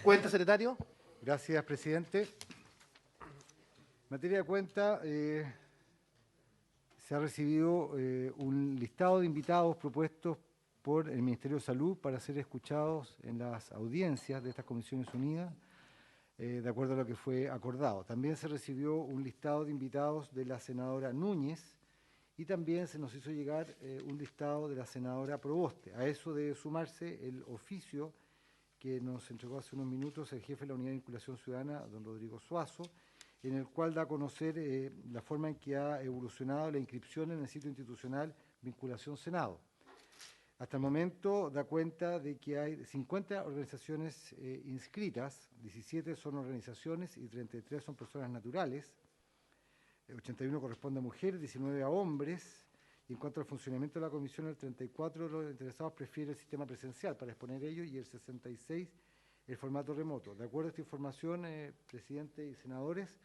Cuenta, secretario. Gracias, presidente. En materia de cuenta, se ha recibido un listado de invitados propuestos por el Ministerio de Salud para ser escuchados en las audiencias de estas Comisiones Unidas, de acuerdo a lo que fue acordado. También se recibió un listado de invitados de la senadora Núñez y también se nos hizo llegar un listado de la senadora Proboste. A eso debe sumarse el oficio que nos entregó hace unos minutos el jefe de la Unidad de Vinculación Ciudadana, don Rodrigo Suazo, en el cual da a conocer la forma en que ha evolucionado la inscripción en el sitio institucional Vinculación Senado. Hasta el momento da cuenta de que hay 50 organizaciones inscritas, 17 son organizaciones y 33 son personas naturales, 81 corresponde a mujeres, 19 a hombres, y en cuanto al funcionamiento de la comisión, el 34 de los interesados prefiere el sistema presencial para exponer ello y el 66 el formato remoto. De acuerdo a esta información, presidente y senadores,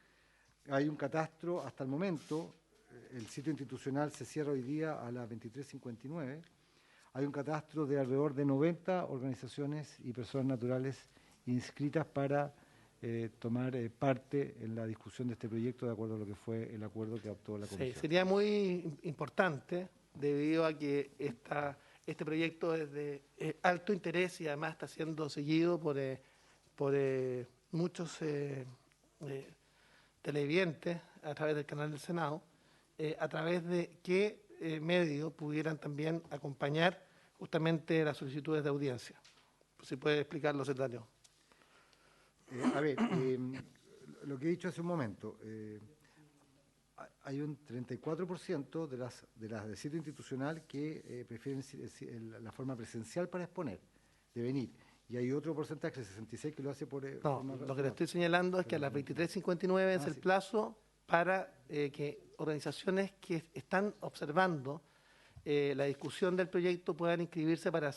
hay un catastro hasta el momento, el sitio institucional se cierra hoy día a las 23:59, hay un catastro de alrededor de 90 organizaciones y personas naturales inscritas para tomar parte en la discusión de este proyecto de acuerdo a lo que fue el acuerdo que adoptó la Comisión. Sí, sería muy importante debido a que este proyecto es de alto interés y además está siendo seguido por muchos televidentes a través del canal del Senado, a través de qué medios pudieran también acompañar justamente las solicitudes de audiencia. Si puede explicarlo, secretario. Lo que he dicho hace un momento, hay un 34% de las del sitio institucional que prefieren la forma presencial para exponer, de venir. Y hay otro porcentaje, 66, que lo hace por... No, lo que le estoy señalando es que a las 23:59 es el plazo para que organizaciones que están observando la discusión del proyecto puedan inscribirse para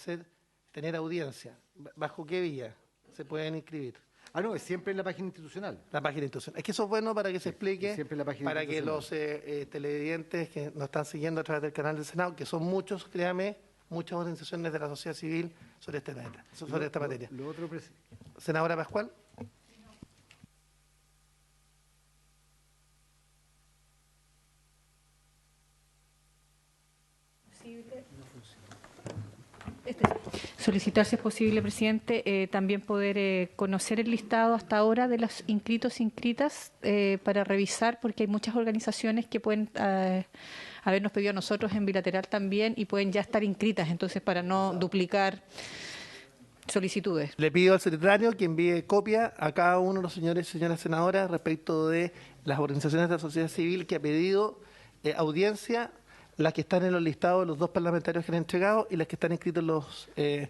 tener audiencia. ¿Bajo qué vía se pueden inscribir? No, es siempre en la página institucional. La página institucional. Es que eso es bueno para que se explique, para que los televidentes que nos están siguiendo a través del canal del Senado, que son muchos, créame, muchas organizaciones de la sociedad civil sobre esta materia. Senadora Pascual. Solicitar, si es posible, presidente, también poder conocer el listado hasta ahora de los inscritos e inscritas para revisar, porque hay muchas organizaciones que pueden habernos pedido a nosotros en bilateral también y pueden ya estar inscritas, entonces para no duplicar solicitudes. Le pido al secretario que envíe copia a cada uno de los señores y señoras senadoras respecto de las organizaciones de la sociedad civil que ha pedido audiencia, las que están en los listados de los dos parlamentarios que han entregado y las que están inscritos en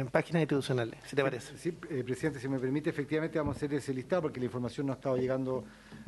las páginas institucionales, si te parece. Sí, presidente, si me permite, efectivamente vamos a hacer ese listado porque la información no ha estado llegando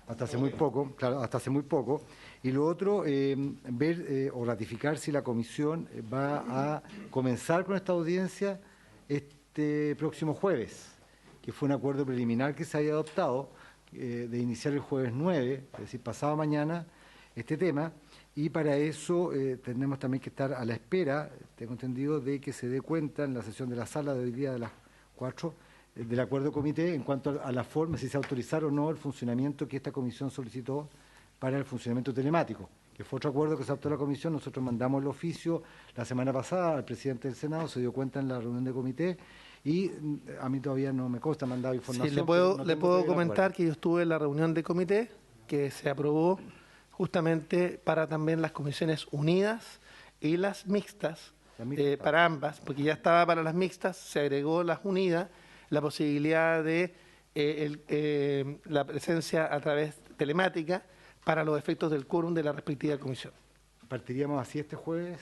hasta hace muy poco, claro, hasta hace muy poco. Y lo otro, ver o ratificar si la comisión va a comenzar con esta audiencia este próximo jueves, que fue un acuerdo preliminar que se había adoptado de iniciar el jueves 9, es decir, pasado mañana, este tema. Y para eso tenemos también que estar a la espera, tengo entendido, de que se dé cuenta en la sesión de la sala de hoy día de las 4 del acuerdo comité en cuanto a la forma, si se autorizara o no el funcionamiento que esta comisión solicitó para el funcionamiento telemático, que fue otro acuerdo que se adoptó la comisión. Nosotros mandamos el oficio la semana pasada al presidente del Senado, se dio cuenta en la reunión de comité y a mí todavía no me consta, mandado información. Sí, le puedo comentar que yo estuve en la reunión de comité que se aprobó justamente para también las comisiones unidas y las mixtas, para ambas, porque ya estaba para las mixtas, se agregó las unidas, la posibilidad de la presencia a través telemática para los efectos del quórum de la respectiva comisión. ¿Partiríamos así este jueves?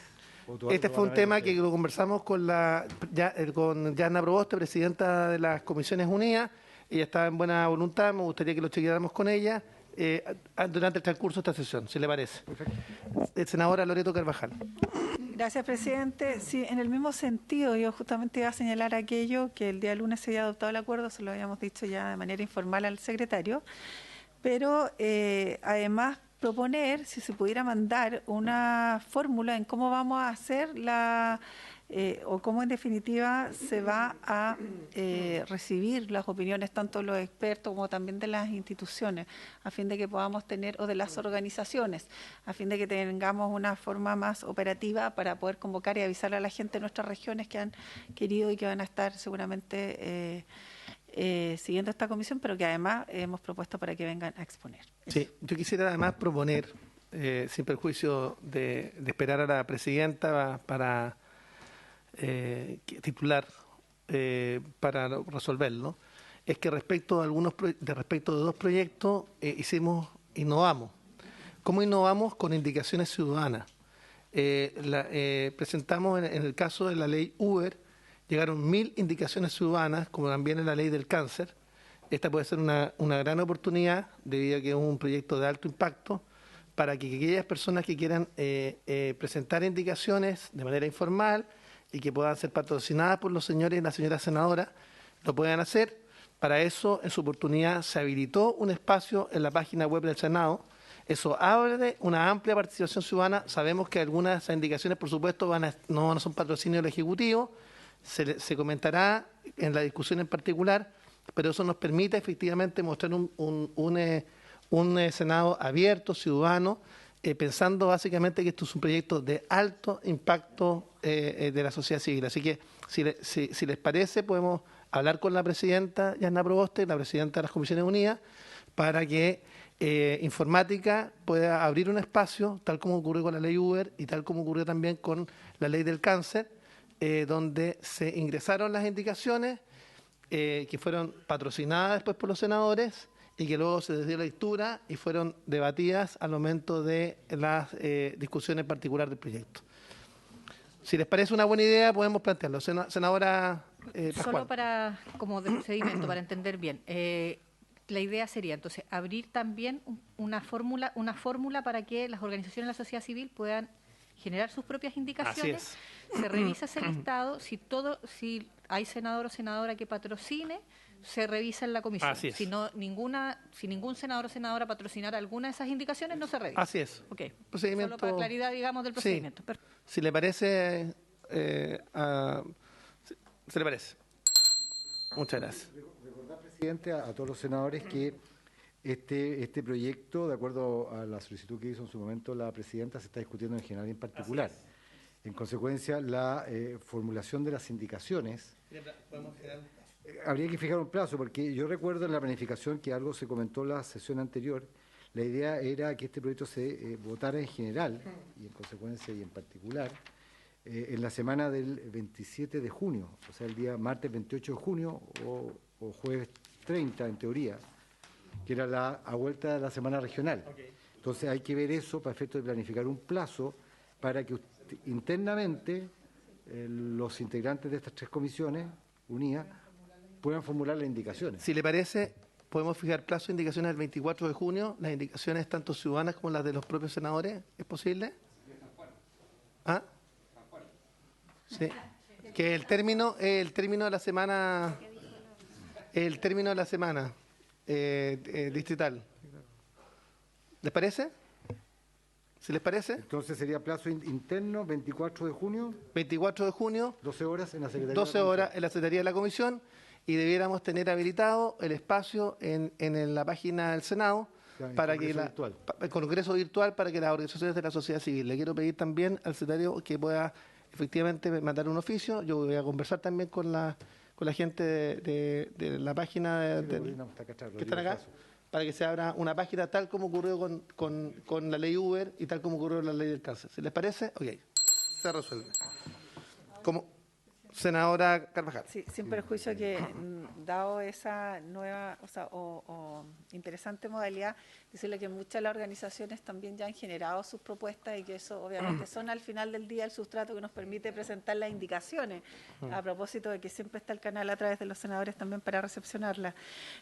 Este fue un tema que lo conversamos con Yana Proboste, presidenta de las Comisiones Unidas. Ella estaba en buena voluntad, me gustaría que lo chequeáramos con ella durante el transcurso de esta sesión, si le parece. Perfecto. Senadora Loreto Carvajal. Gracias, presidente. Sí, en el mismo sentido, yo justamente iba a señalar aquello que el día lunes se había adoptado el acuerdo, se lo habíamos dicho ya de manera informal al secretario, pero además proponer si se pudiera mandar una fórmula en cómo vamos a hacer o cómo en definitiva se va a recibir las opiniones tanto de los expertos como también de las instituciones, a fin de que podamos tener, o de las organizaciones, a fin de que tengamos una forma más operativa para poder convocar y avisar a la gente de nuestras regiones que han querido y que van a estar seguramente siguiendo esta comisión, pero que además hemos propuesto para que vengan a exponer. Sí, yo quisiera además proponer, sin perjuicio de esperar a la presidenta para titular para resolverlo, es que respecto de dos proyectos innovamos. ¿Cómo innovamos? Con indicaciones ciudadanas. Presentamos en el caso de la ley Uber, llegaron 1000 indicaciones ciudadanas, como también en la ley del cáncer. Esta puede ser una gran oportunidad, debido a que es un proyecto de alto impacto, para que aquellas personas que quieran presentar indicaciones de manera informal y que puedan ser patrocinadas por los señores y las señoras senadoras, lo puedan hacer. Para eso, en su oportunidad, se habilitó un espacio en la página web del Senado. Eso abre una amplia participación ciudadana. Sabemos que algunas de esas indicaciones, por supuesto, no son patrocinio del Ejecutivo. Se comentará en la discusión en particular, pero eso nos permite efectivamente mostrar un Senado abierto, ciudadano, pensando básicamente que esto es un proyecto de alto impacto de la sociedad civil. Así que, si les parece, podemos hablar con la presidenta Yanna Proboste, la presidenta de las Comisiones Unidas, para que Informática pueda abrir un espacio, tal como ocurrió con la ley Uber y tal como ocurrió también con la ley del cáncer, donde se ingresaron las indicaciones que fueron patrocinadas después por los senadores y que luego se les dio la lectura y fueron debatidas al momento de las discusiones en particular del proyecto. Si les parece una buena idea, podemos plantearlo. Senadora Pascual. Solo como procedimiento, para entender bien. La idea sería, entonces, abrir también una fórmula para que las organizaciones de la sociedad civil puedan generar sus propias indicaciones. Se revisa ese listado, si hay senador o senadora que patrocine, se revisa en la comisión. Así es. Si ningún senador o senadora patrocinara alguna de esas indicaciones, no se revisa. Así es. Okay. Procedimiento... Solo para claridad, digamos, del procedimiento. Sí. Si le parece, se le parece. Muchas gracias. Recordar, presidente, a todos los senadores que este proyecto, de acuerdo a la solicitud que hizo en su momento la presidenta, se está discutiendo en general y en particular. En consecuencia, la formulación de las indicaciones... Habría que fijar un plazo, porque yo recuerdo en la planificación que algo se comentó en la sesión anterior. La idea era que este proyecto se votara en general, y en consecuencia y en particular, en la semana del 27 de junio, o sea, el día martes 28 de junio o jueves 30, en teoría, que era a vuelta de la semana regional. Entonces hay que ver eso para efecto de planificar un plazo para que internamente los integrantes de estas tres comisiones unidas puedan formular las indicaciones. Si le parece, podemos fijar plazo de indicaciones el 24 de junio, las indicaciones tanto ciudadanas como las de los propios senadores. ¿Es posible? ¿Ah? Sí. Que el término de la semana, distrital. ¿Les parece? ¿Si les parece? Entonces sería plazo interno 24 de junio. 24 de junio. 12 horas en la Secretaría 12 horas en la Secretaría de la Comisión. Y debiéramos tener habilitado el espacio en la página del Senado para que el Congreso virtual para que las organizaciones de la sociedad civil. Le quiero pedir también al secretario que pueda efectivamente mandar un oficio. Yo voy a conversar también con la gente de la página que están acá, para que se abra una página tal como ocurrió con la ley Uber y tal como ocurrió con la ley del cáncer. ¿Se les parece? Ok, se resuelve. Senadora Carvajal. Sí, sin perjuicio que, dado esa nueva o interesante modalidad, decirle que muchas de las organizaciones también ya han generado sus propuestas y que eso obviamente son al final del día el sustrato que nos permite presentar las indicaciones, a propósito de que siempre está el canal a través de los senadores también para recepcionarlas.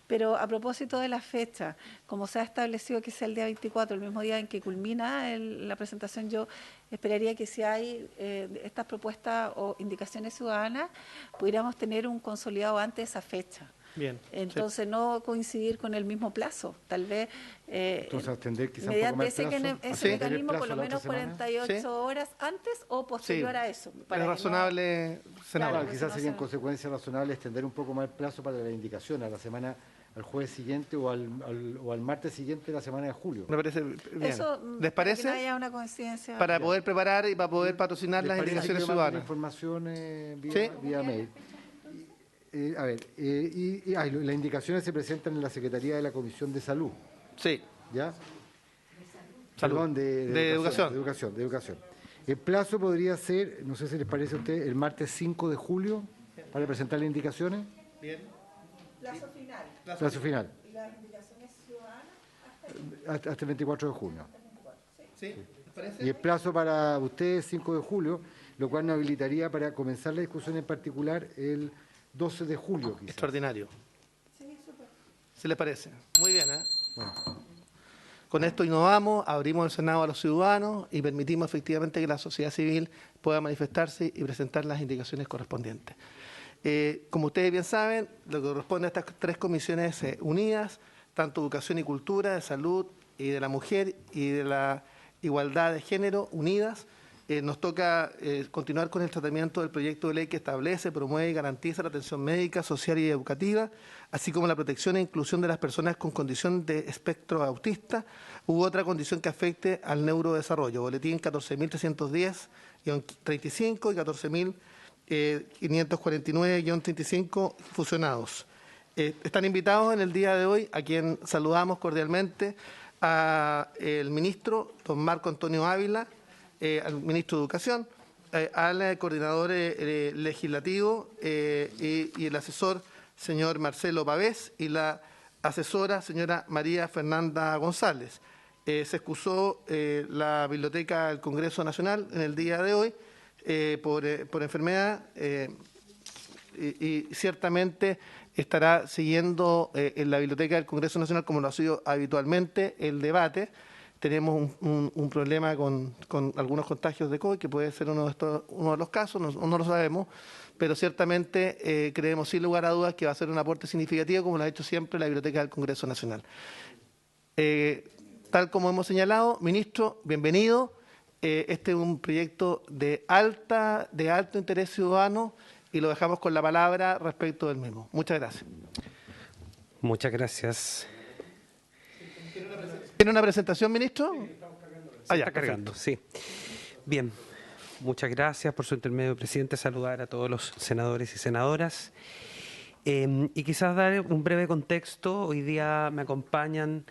Pero a propósito de la fecha, como se ha establecido que sea el día 24, el mismo día en que culmina la presentación, yo esperaría que si hay estas propuestas o indicaciones ciudadanas, pudiéramos tener un consolidado antes de esa fecha. Bien, Entonces no coincidir con el mismo plazo. Tal vez Entonces, atender quizá un poco mediante más el plazo. ese mecanismo plazo por lo la otra menos semana. 48 horas antes o posterior a eso. Es que no- razonable, senador. Claro, Quizás no sería en se- consecuencia razonable extender un poco más el plazo para la indicación a la semana, al jueves siguiente o al martes siguiente de la semana de julio. Me parece bien. Eso, ¿Les para que parece? no haya una coincidencia. Para poder preparar y para poder patrocinar ¿Les las parece indicaciones que yo mande la ciudadanas. información ¿Sí? vía mail? Las indicaciones se presentan en la Secretaría de la Comisión de Salud, Sí. ¿ya? Salud. Perdón, De educación. De educación. El plazo podría ser, no sé si les parece a ustedes, el martes 5 de julio para presentar las indicaciones. Bien. Plazo final. ¿Y las indicaciones ciudadanas? Hasta el 24 de junio. ¿Sí? ¿Les parece? Y el plazo para ustedes 5 de julio, lo cual nos habilitaría para comenzar la discusión en particular el 12 de julio, quizás. Extraordinario. ¿Se les parece? Muy bien, ¿eh? Bueno. Con esto innovamos, abrimos el Senado a los ciudadanos y permitimos efectivamente que la sociedad civil pueda manifestarse y presentar las indicaciones correspondientes. Como ustedes bien saben, lo que corresponde a estas tres comisiones unidas, tanto Educación y Cultura, de Salud y de la Mujer y de la Igualdad de Género, unidas, nos toca continuar con el tratamiento del proyecto de ley que establece, promueve y garantiza la atención médica, social y educativa, así como la protección e inclusión de las personas con condición de espectro autista u otra condición que afecte al neurodesarrollo. Boletín 14.310-35 y 14.549-35 fusionados. Están invitados en el día de hoy, a quien saludamos cordialmente, al ministro don Marco Antonio Ávila, al ministro de Educación, al coordinador legislativo y el asesor señor Marcelo Pavés y la asesora señora María Fernanda González. Se excusó la Biblioteca del Congreso Nacional en el día de hoy por enfermedad y ciertamente estará siguiendo en la Biblioteca del Congreso Nacional, como lo ha sido habitualmente, el debate. Tenemos un problema con algunos contagios de COVID, que puede ser uno de los casos, no lo sabemos, pero ciertamente creemos sin lugar a dudas que va a ser un aporte significativo, como lo ha hecho siempre la Biblioteca del Congreso Nacional. Tal como hemos señalado, ministro, bienvenido. Este es un proyecto de alto interés ciudadano y lo dejamos con la palabra respecto del mismo. Muchas gracias. Muchas gracias. ¿Tiene una presentación, ministro? Está cargando, sí. Bien, muchas gracias por su intermedio, presidente. Saludar a todos los senadores y senadoras. Y quizás dar un breve contexto. Hoy día me acompañan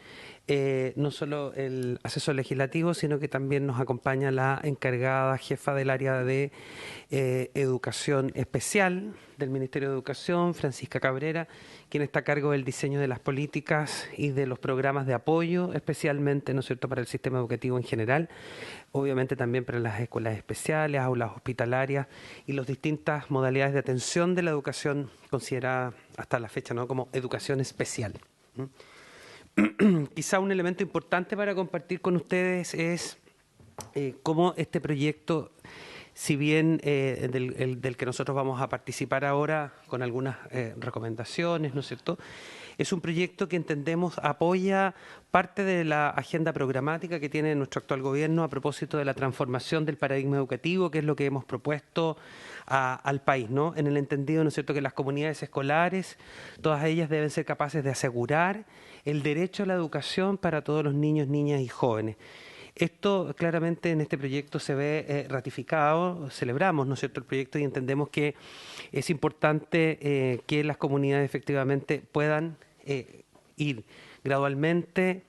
no solo el asesor legislativo, sino que también nos acompaña la encargada jefa del área de educación especial del Ministerio de Educación, Francisca Cabrera, quien está a cargo del diseño de las políticas y de los programas de apoyo, especialmente, ¿no es cierto?, para el sistema educativo en general, obviamente también para las escuelas especiales, aulas hospitalarias y las distintas modalidades de atención de la educación considerada hasta la fecha, ¿no?, como educación especial. Quizá un elemento importante para compartir con ustedes es cómo este proyecto, si bien del que nosotros vamos a participar ahora con algunas recomendaciones, ¿no es cierto?, es un proyecto que entendemos apoya parte de la agenda programática que tiene nuestro actual gobierno a propósito de la transformación del paradigma educativo, que es lo que hemos propuesto al país, ¿no? En el entendido, ¿no es cierto?, que las comunidades escolares, todas ellas deben ser capaces de asegurar el derecho a la educación para todos los niños, niñas y jóvenes. Esto claramente en este proyecto se ve ratificado, celebramos, ¿no es cierto?, el proyecto y entendemos que es importante que las comunidades efectivamente puedan ir gradualmente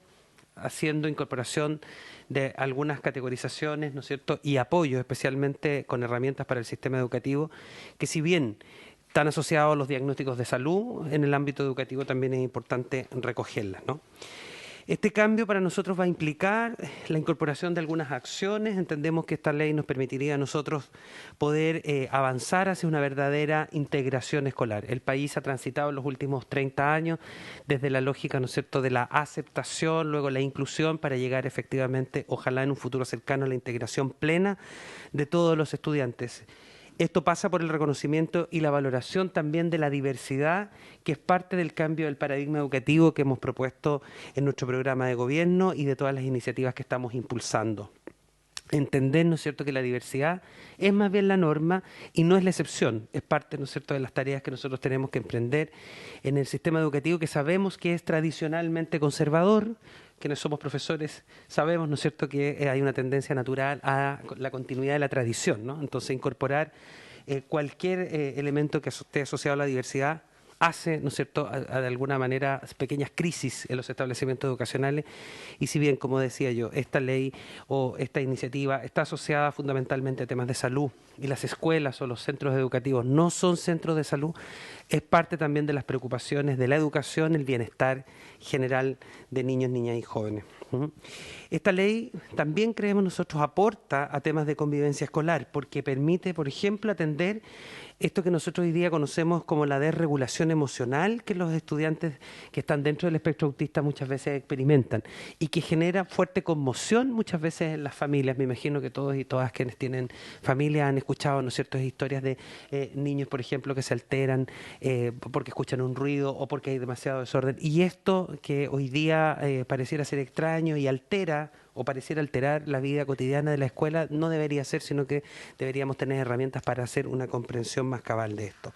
haciendo incorporación de algunas categorizaciones, ¿no es cierto?, y apoyo especialmente con herramientas para el sistema educativo, que si bien están asociados a los diagnósticos de salud, en el ámbito educativo también es importante recogerlas, ¿no? Este cambio para nosotros va a implicar la incorporación de algunas acciones. Entendemos que esta ley nos permitiría a nosotros poder avanzar hacia una verdadera integración escolar. El país ha transitado en los últimos 30 años desde la lógica, ¿no es cierto?, de la aceptación, luego la inclusión, para llegar efectivamente, ojalá en un futuro cercano, a la integración plena de todos los estudiantes. Esto pasa por el reconocimiento y la valoración también de la diversidad, que es parte del cambio del paradigma educativo que hemos propuesto en nuestro programa de gobierno y de todas las iniciativas que estamos impulsando. Entender, ¿no es cierto?, que la diversidad es más bien la norma y no es la excepción. Es parte, ¿no es cierto?, de las tareas que nosotros tenemos que emprender en el sistema educativo, que sabemos que es tradicionalmente conservador. Quienes somos profesores sabemos, ¿no es cierto?, que hay una tendencia natural a la continuidad de la tradición, ¿no? Entonces, incorporar cualquier elemento que esté asociado a la diversidad hace, ¿no es cierto?, de alguna manera pequeñas crisis en los establecimientos educacionales. Y si bien, como decía yo, esta ley o esta iniciativa está asociada fundamentalmente a temas de salud y las escuelas o los centros educativos no son centros de salud, es parte también de las preocupaciones de la educación, el bienestar general de niños, niñas y jóvenes. Esta ley también, creemos nosotros, aporta a temas de convivencia escolar, porque permite, por ejemplo, atender esto que nosotros hoy día conocemos como la desregulación emocional que los estudiantes que están dentro del espectro autista muchas veces experimentan y que genera fuerte conmoción muchas veces en las familias. Me imagino que todos y todas quienes tienen familia han escuchado, ¿no es cierto?, historias de niños, por ejemplo, que se alteran porque escuchan un ruido o porque hay demasiado desorden. Y esto que hoy día pareciera ser extraño y altera o pareciera alterar la vida cotidiana de la escuela, no debería ser, sino que deberíamos tener herramientas para hacer una comprensión más cabal de esto.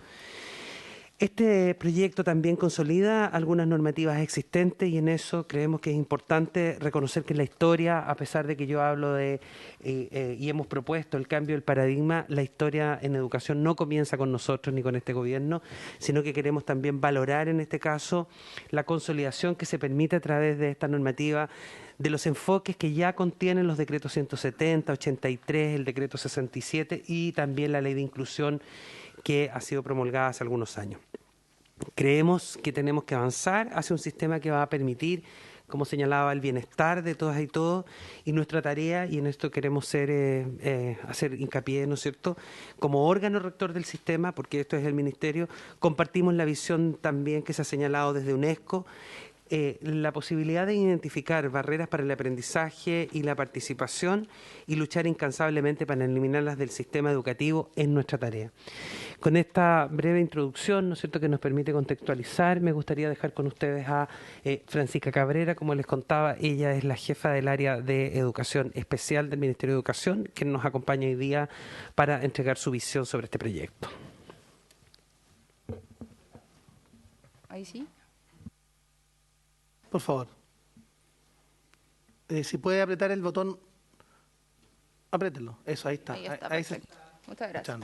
Este proyecto también consolida algunas normativas existentes y en eso creemos que es importante reconocer que en la historia, a pesar de que yo hablo de y hemos propuesto el cambio del paradigma, la historia en educación no comienza con nosotros ni con este gobierno, sino que queremos también valorar en este caso la consolidación que se permite a través de esta normativa de los enfoques que ya contienen los decretos 170, 83, el decreto 67 y también la ley de inclusión que ha sido promulgada hace algunos años. Creemos que tenemos que avanzar hacia un sistema que va a permitir, como señalaba, el bienestar de todas y todos, y nuestra tarea, y en esto queremos hacer hincapié, ¿no es cierto?, como órgano rector del sistema, porque esto es el Ministerio, compartimos la visión también que se ha señalado desde UNESCO, la posibilidad de identificar barreras para el aprendizaje y la participación y luchar incansablemente para eliminarlas del sistema educativo es nuestra tarea. Con esta breve introducción, ¿no es cierto?, que nos permite contextualizar, me gustaría dejar con ustedes a Francisca Cabrera. Como les contaba, ella es la jefa del área de Educación Especial del Ministerio de Educación, que nos acompaña hoy día para entregar su visión sobre este proyecto. Ahí sí. Por favor. Si puede apretar el botón, apriételo. Eso, ahí está. Ahí está, ahí perfecto. Muchas gracias.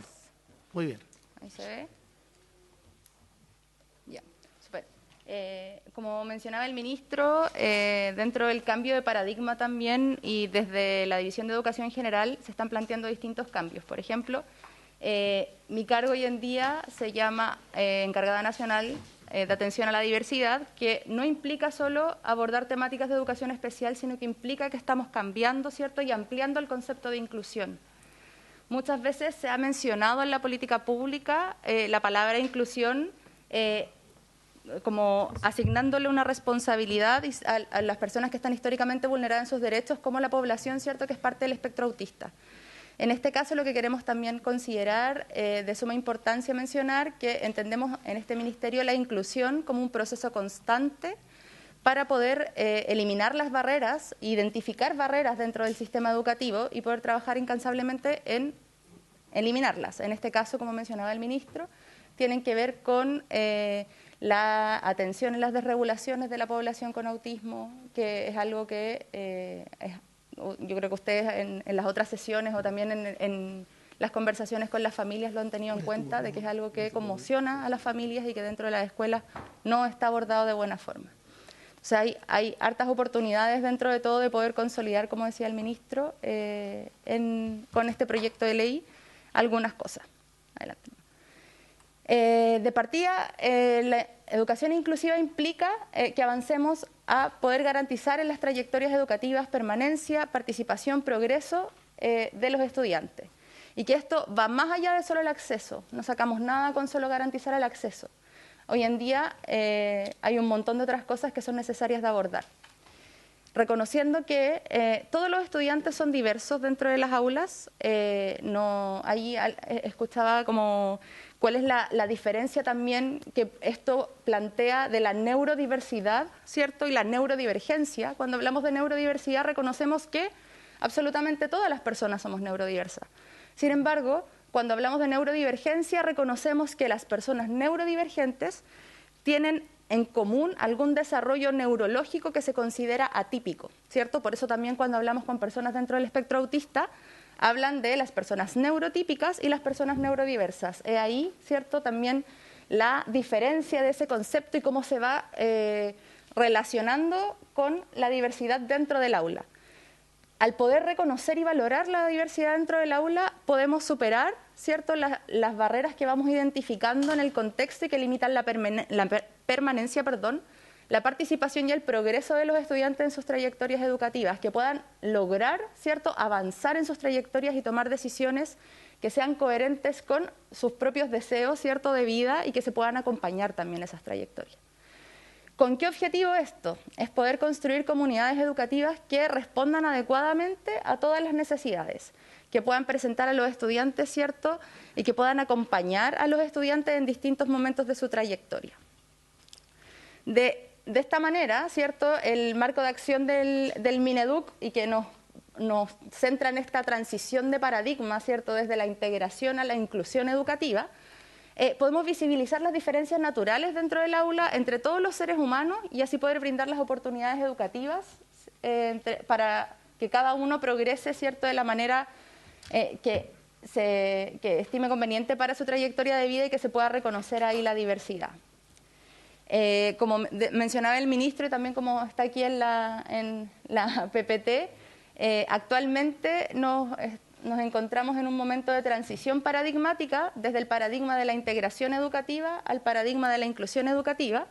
Muy bien. Ahí se ve. Ya, super. Como mencionaba el ministro, dentro del cambio de paradigma también y desde la División de Educación en general se están planteando distintos cambios. Por ejemplo, mi cargo hoy en día se llama Encargada Nacional de Atención a la Diversidad, que no implica solo abordar temáticas de educación especial, sino que implica que estamos cambiando, ¿cierto?, y ampliando el concepto de inclusión. Muchas veces se ha mencionado en la política pública la palabra inclusión como asignándole una responsabilidad a las personas que están históricamente vulneradas en sus derechos, como la población, ¿cierto?, que es parte del espectro autista. En este caso, lo que queremos también considerar, de suma importancia mencionar, que entendemos en este ministerio la inclusión como un proceso constante para poder eliminar las barreras, identificar barreras dentro del sistema educativo y poder trabajar incansablemente en eliminarlas. En este caso, como mencionaba el ministro, tienen que ver con la atención en las desregulaciones de la población con autismo, que es algo que yo creo que ustedes en las otras sesiones o también en las conversaciones con las familias lo han tenido en cuenta, de que es algo que conmociona a las familias y que dentro de las escuelas no está abordado de buena forma. O sea, hay hartas oportunidades dentro de todo de poder consolidar, como decía el ministro, con este proyecto de ley algunas cosas. Adelante. De partida, la educación inclusiva implica que avancemos a poder garantizar en las trayectorias educativas permanencia, participación, progreso de los estudiantes. Y que esto va más allá de solo el acceso. No sacamos nada con solo garantizar el acceso. Hoy en día hay un montón de otras cosas que son necesarias de abordar. reconociendo que todos los estudiantes son diversos dentro de las aulas. Ahí escuchaba como cuál es la diferencia también que esto plantea de la neurodiversidad, ¿cierto? Y la neurodivergencia. Cuando hablamos de neurodiversidad reconocemos que absolutamente todas las personas somos neurodiversas. Sin embargo, cuando hablamos de neurodivergencia reconocemos que las personas neurodivergentes tienen en común algún desarrollo neurológico que se considera atípico, ¿cierto? Por eso también cuando hablamos con personas dentro del espectro autista, hablan de las personas neurotípicas y las personas neurodiversas. Es ahí, ¿cierto?, también la diferencia de ese concepto y cómo se va relacionando con la diversidad dentro del aula. Al poder reconocer y valorar la diversidad dentro del aula, podemos superar, ¿cierto?, las barreras que vamos identificando en el contexto y que limitan la permanencia, la participación y el progreso de los estudiantes en sus trayectorias educativas, que puedan lograr, ¿cierto?, avanzar en sus trayectorias y tomar decisiones que sean coherentes con sus propios deseos, ¿cierto?, de vida y que se puedan acompañar también esas trayectorias. ¿Con qué objetivo esto? Es poder construir comunidades educativas que respondan adecuadamente a todas las necesidades, que puedan presentar a los estudiantes, ¿cierto?, y que puedan acompañar a los estudiantes en distintos momentos de su trayectoria. De esta manera, ¿cierto?, el marco de acción del Mineduc y que nos centra en esta transición de paradigma, ¿cierto?, desde la integración a la inclusión educativa, podemos visibilizar las diferencias naturales dentro del aula entre todos los seres humanos y así poder brindar las oportunidades educativas para que cada uno progrese, ¿cierto?, de la manera que estime conveniente para su trayectoria de vida y que se pueda reconocer ahí la diversidad. Como mencionaba el ministro y también como está aquí en la PPT, actualmente nos encontramos en un momento de transición paradigmática desde el paradigma de la integración educativa al paradigma de la inclusión educativa.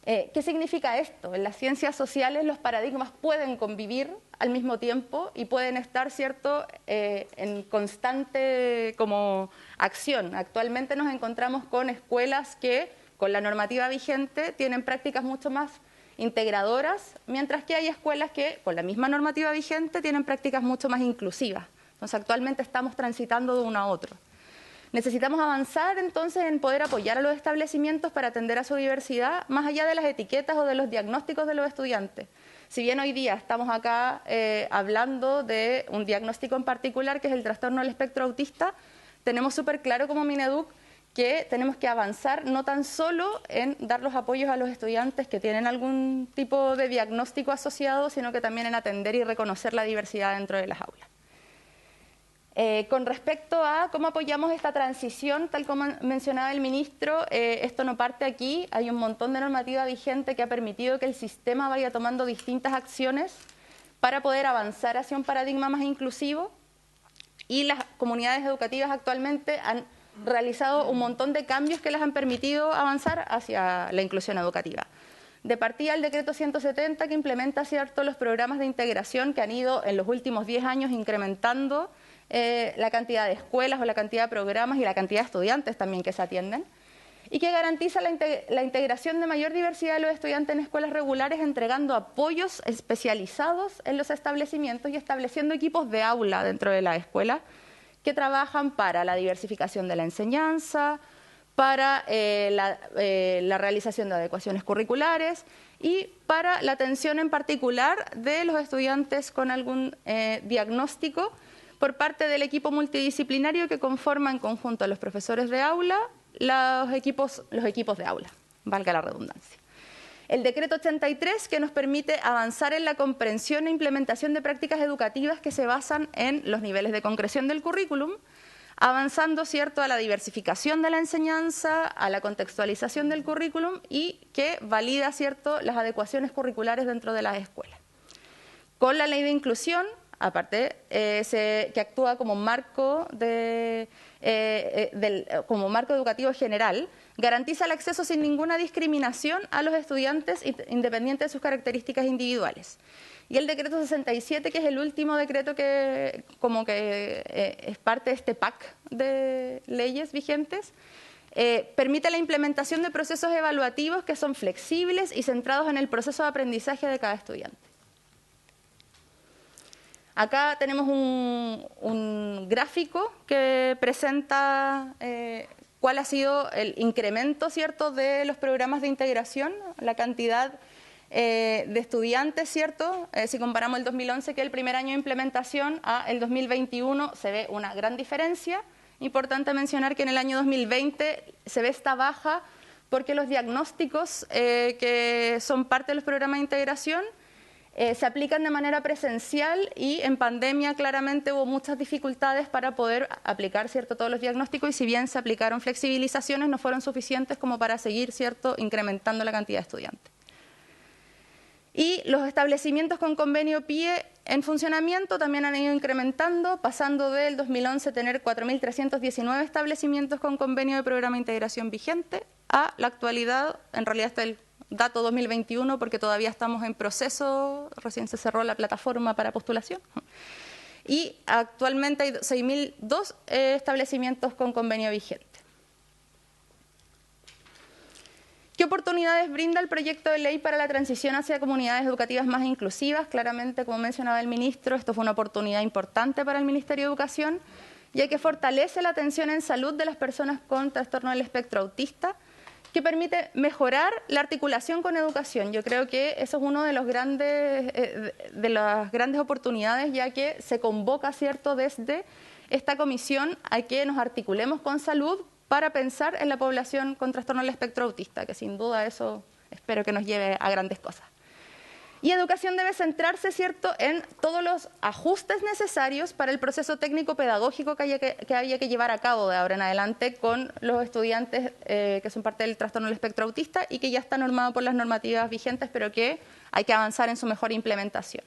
¿Qué significa esto? En las ciencias sociales los paradigmas pueden convivir al mismo tiempo y pueden estar, ¿cierto?, en constante como acción. Actualmente nos encontramos con escuelas que, con la normativa vigente, tienen prácticas mucho más integradoras, mientras que hay escuelas que, con la misma normativa vigente, tienen prácticas mucho más inclusivas. Entonces, actualmente estamos transitando de uno a otro. Necesitamos avanzar, entonces, en poder apoyar a los establecimientos para atender a su diversidad, más allá de las etiquetas o de los diagnósticos de los estudiantes. Si bien hoy día estamos acá hablando de un diagnóstico en particular, que es el trastorno del espectro autista, tenemos súper claro como Mineduc que tenemos que avanzar no tan solo en dar los apoyos a los estudiantes que tienen algún tipo de diagnóstico asociado, sino que también en atender y reconocer la diversidad dentro de las aulas. Con respecto a cómo apoyamos esta transición, tal como mencionaba el ministro, esto no parte aquí, hay un montón de normativa vigente que ha permitido que el sistema vaya tomando distintas acciones para poder avanzar hacia un paradigma más inclusivo y las comunidades educativas actualmente han realizado un montón de cambios que les han permitido avanzar hacia la inclusión educativa. De partida el decreto 170 que implementa, ¿cierto?, los programas de integración que han ido en los últimos 10 años incrementando la cantidad de escuelas o la cantidad de programas y la cantidad de estudiantes también que se atienden, y que garantiza la integración de mayor diversidad de los estudiantes en escuelas regulares, entregando apoyos especializados en los establecimientos y estableciendo equipos de aula dentro de la escuela que trabajan para la diversificación de la enseñanza, para la realización de adecuaciones curriculares y para la atención en particular de los estudiantes con algún diagnóstico por parte del equipo multidisciplinario que conforma en conjunto a los profesores de aula, los equipos de aula, valga la redundancia. El decreto 83 que nos permite avanzar en la comprensión e implementación de prácticas educativas que se basan en los niveles de concreción del currículum, avanzando, ¿cierto?, a la diversificación de la enseñanza, a la contextualización del currículum y que valida, ¿cierto?, las adecuaciones curriculares dentro de las escuelas. Con la ley de inclusión, aparte, que actúa como marco, como marco educativo general, garantiza el acceso sin ninguna discriminación a los estudiantes independiente de sus características individuales. Y el decreto 67, que es el último decreto que es parte de este pack de leyes vigentes, permite la implementación de procesos evaluativos que son flexibles y centrados en el proceso de aprendizaje de cada estudiante. Acá tenemos un gráfico que presenta cuál ha sido el incremento, ¿cierto?, de los programas de integración, la cantidad de estudiantes, ¿cierto? Si comparamos el 2011, que es el primer año de implementación, a el 2021, se ve una gran diferencia. Importante mencionar que en el año 2020 se ve esta baja porque los diagnósticos que son parte de los programas de integración se aplican de manera presencial y en pandemia claramente hubo muchas dificultades para poder aplicar, ¿cierto?, todos los diagnósticos, y si bien se aplicaron flexibilizaciones, no fueron suficientes como para seguir, ¿cierto?, incrementando la cantidad de estudiantes. Y los establecimientos con convenio PIE en funcionamiento también han ido incrementando, pasando del 2011 tener 4.319 establecimientos con convenio de programa de integración vigente a la actualidad, en realidad hasta el dato 2021, porque todavía estamos en proceso, recién se cerró la plataforma para postulación, y actualmente hay 6.002 establecimientos con convenio vigente. ¿Qué oportunidades brinda el proyecto de ley para la transición hacia comunidades educativas más inclusivas? Claramente, como mencionaba el ministro, esto fue una oportunidad importante para el Ministerio de Educación, ya que fortalece la atención en salud de las personas con trastorno del espectro autista, que permite mejorar la articulación con educación. Yo creo que eso es uno de los de las grandes oportunidades, ya que se convoca, ¿cierto?, desde esta comisión a que nos articulemos con salud para pensar en la población con trastorno del espectro autista, que sin duda eso espero que nos lleve a grandes cosas. Y educación debe centrarse, ¿cierto?, en todos los ajustes necesarios para el proceso técnico-pedagógico que había que llevar a cabo de ahora en adelante con los estudiantes que son parte del trastorno del espectro autista y que ya está normado por las normativas vigentes, pero que hay que avanzar en su mejor implementación.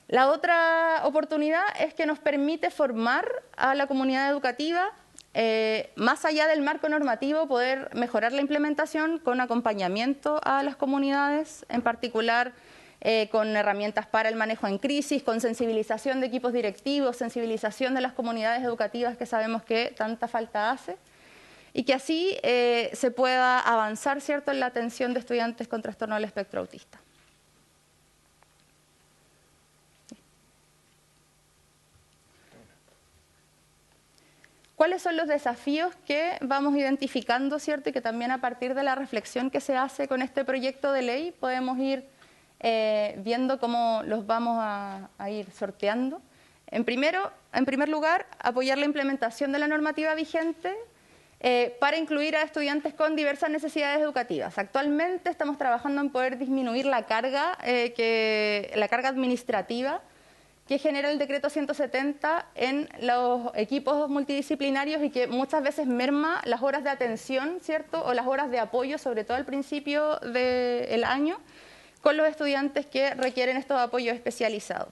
La otra oportunidad es que nos permite formar a la comunidad educativa, más allá del marco normativo, poder mejorar la implementación con acompañamiento a las comunidades, en particular con herramientas para el manejo en crisis, con sensibilización de equipos directivos, sensibilización de las comunidades educativas que sabemos que tanta falta hace, y que así se pueda avanzar, ¿cierto?, en la atención de estudiantes con trastorno del espectro autista. ¿Cuáles son los desafíos que vamos identificando, ¿cierto? Y que también a partir de la reflexión que se hace con este proyecto de ley podemos ir viendo cómo los vamos a ir sorteando. En primer lugar, apoyar la implementación de la normativa vigente para incluir a estudiantes con diversas necesidades educativas. Actualmente estamos trabajando en poder disminuir la carga administrativa que genera el decreto 170 en los equipos multidisciplinarios y que muchas veces merma las horas de atención, ¿cierto?, o las horas de apoyo, sobre todo al principio del año, con los estudiantes que requieren estos apoyos especializados.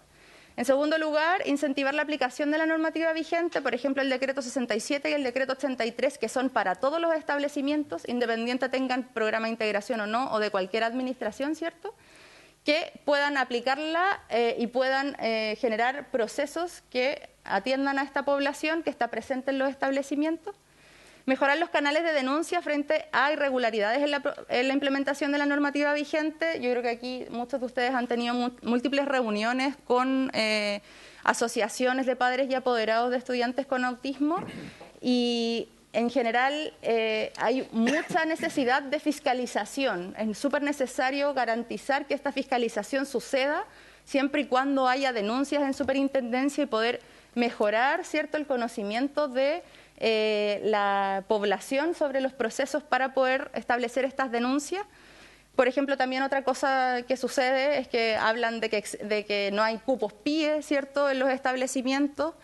En segundo lugar, incentivar la aplicación de la normativa vigente, por ejemplo, el decreto 67 y el decreto 83, que son para todos los establecimientos, independiente tengan programa de integración o no, o de cualquier administración, ¿cierto?, que puedan aplicarla y puedan generar procesos que atiendan a esta población que está presente en los establecimientos. Mejorar los canales de denuncia frente a irregularidades en la implementación de la normativa vigente. Yo creo que aquí muchos de ustedes han tenido múltiples reuniones con asociaciones de padres y apoderados de estudiantes con autismo, y en general hay mucha necesidad de fiscalización. Es súper necesario garantizar que esta fiscalización suceda siempre y cuando haya denuncias en superintendencia y poder mejorar, ¿cierto?, el conocimiento de la población sobre los procesos para poder establecer estas denuncias. Por ejemplo, también otra cosa que sucede es que hablan de que no hay cupos PIE, ¿cierto?, en los establecimientos,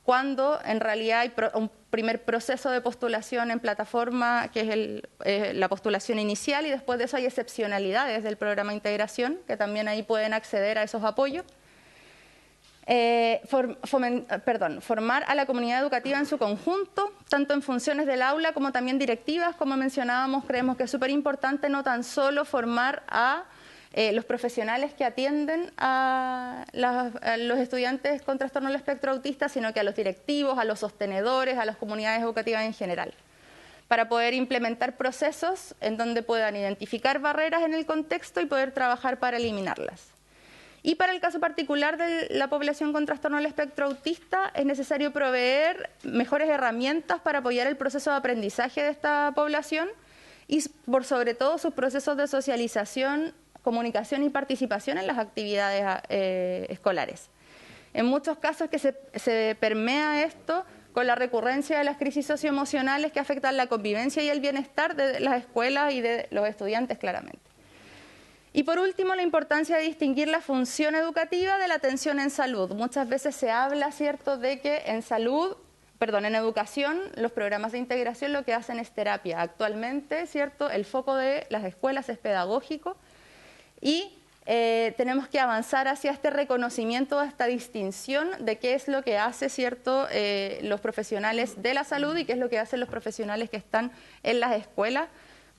cuando en realidad hay un primer proceso de postulación en plataforma, que es la postulación inicial, y después de eso hay excepcionalidades del programa de integración, que también ahí pueden acceder a esos apoyos. Formar a la comunidad educativa en su conjunto, tanto en funciones del aula como también directivas. Como mencionábamos, creemos que es súper importante no tan solo formar a los profesionales que atienden a los estudiantes con trastorno del espectro autista, sino que a los directivos, a los sostenedores, a las comunidades educativas en general, para poder implementar procesos en donde puedan identificar barreras en el contexto y poder trabajar para eliminarlas. Y para el caso particular de la población con trastorno del espectro autista, es necesario proveer mejores herramientas para apoyar el proceso de aprendizaje de esta población y por sobre todo sus procesos de socialización, comunicación y participación en las actividades escolares. En muchos casos que se permea esto con la recurrencia de las crisis socioemocionales que afectan la convivencia y el bienestar de las escuelas y de los estudiantes claramente. Y por último, la importancia de distinguir la función educativa de la atención en salud. Muchas veces se habla, ¿cierto?, de que en educación, los programas de integración lo que hacen es terapia. Actualmente, ¿cierto?, el foco de las escuelas es pedagógico y tenemos que avanzar hacia este reconocimiento, esta distinción de qué es lo que hace, ¿cierto?, los profesionales de la salud y qué es lo que hacen los profesionales que están en las escuelas,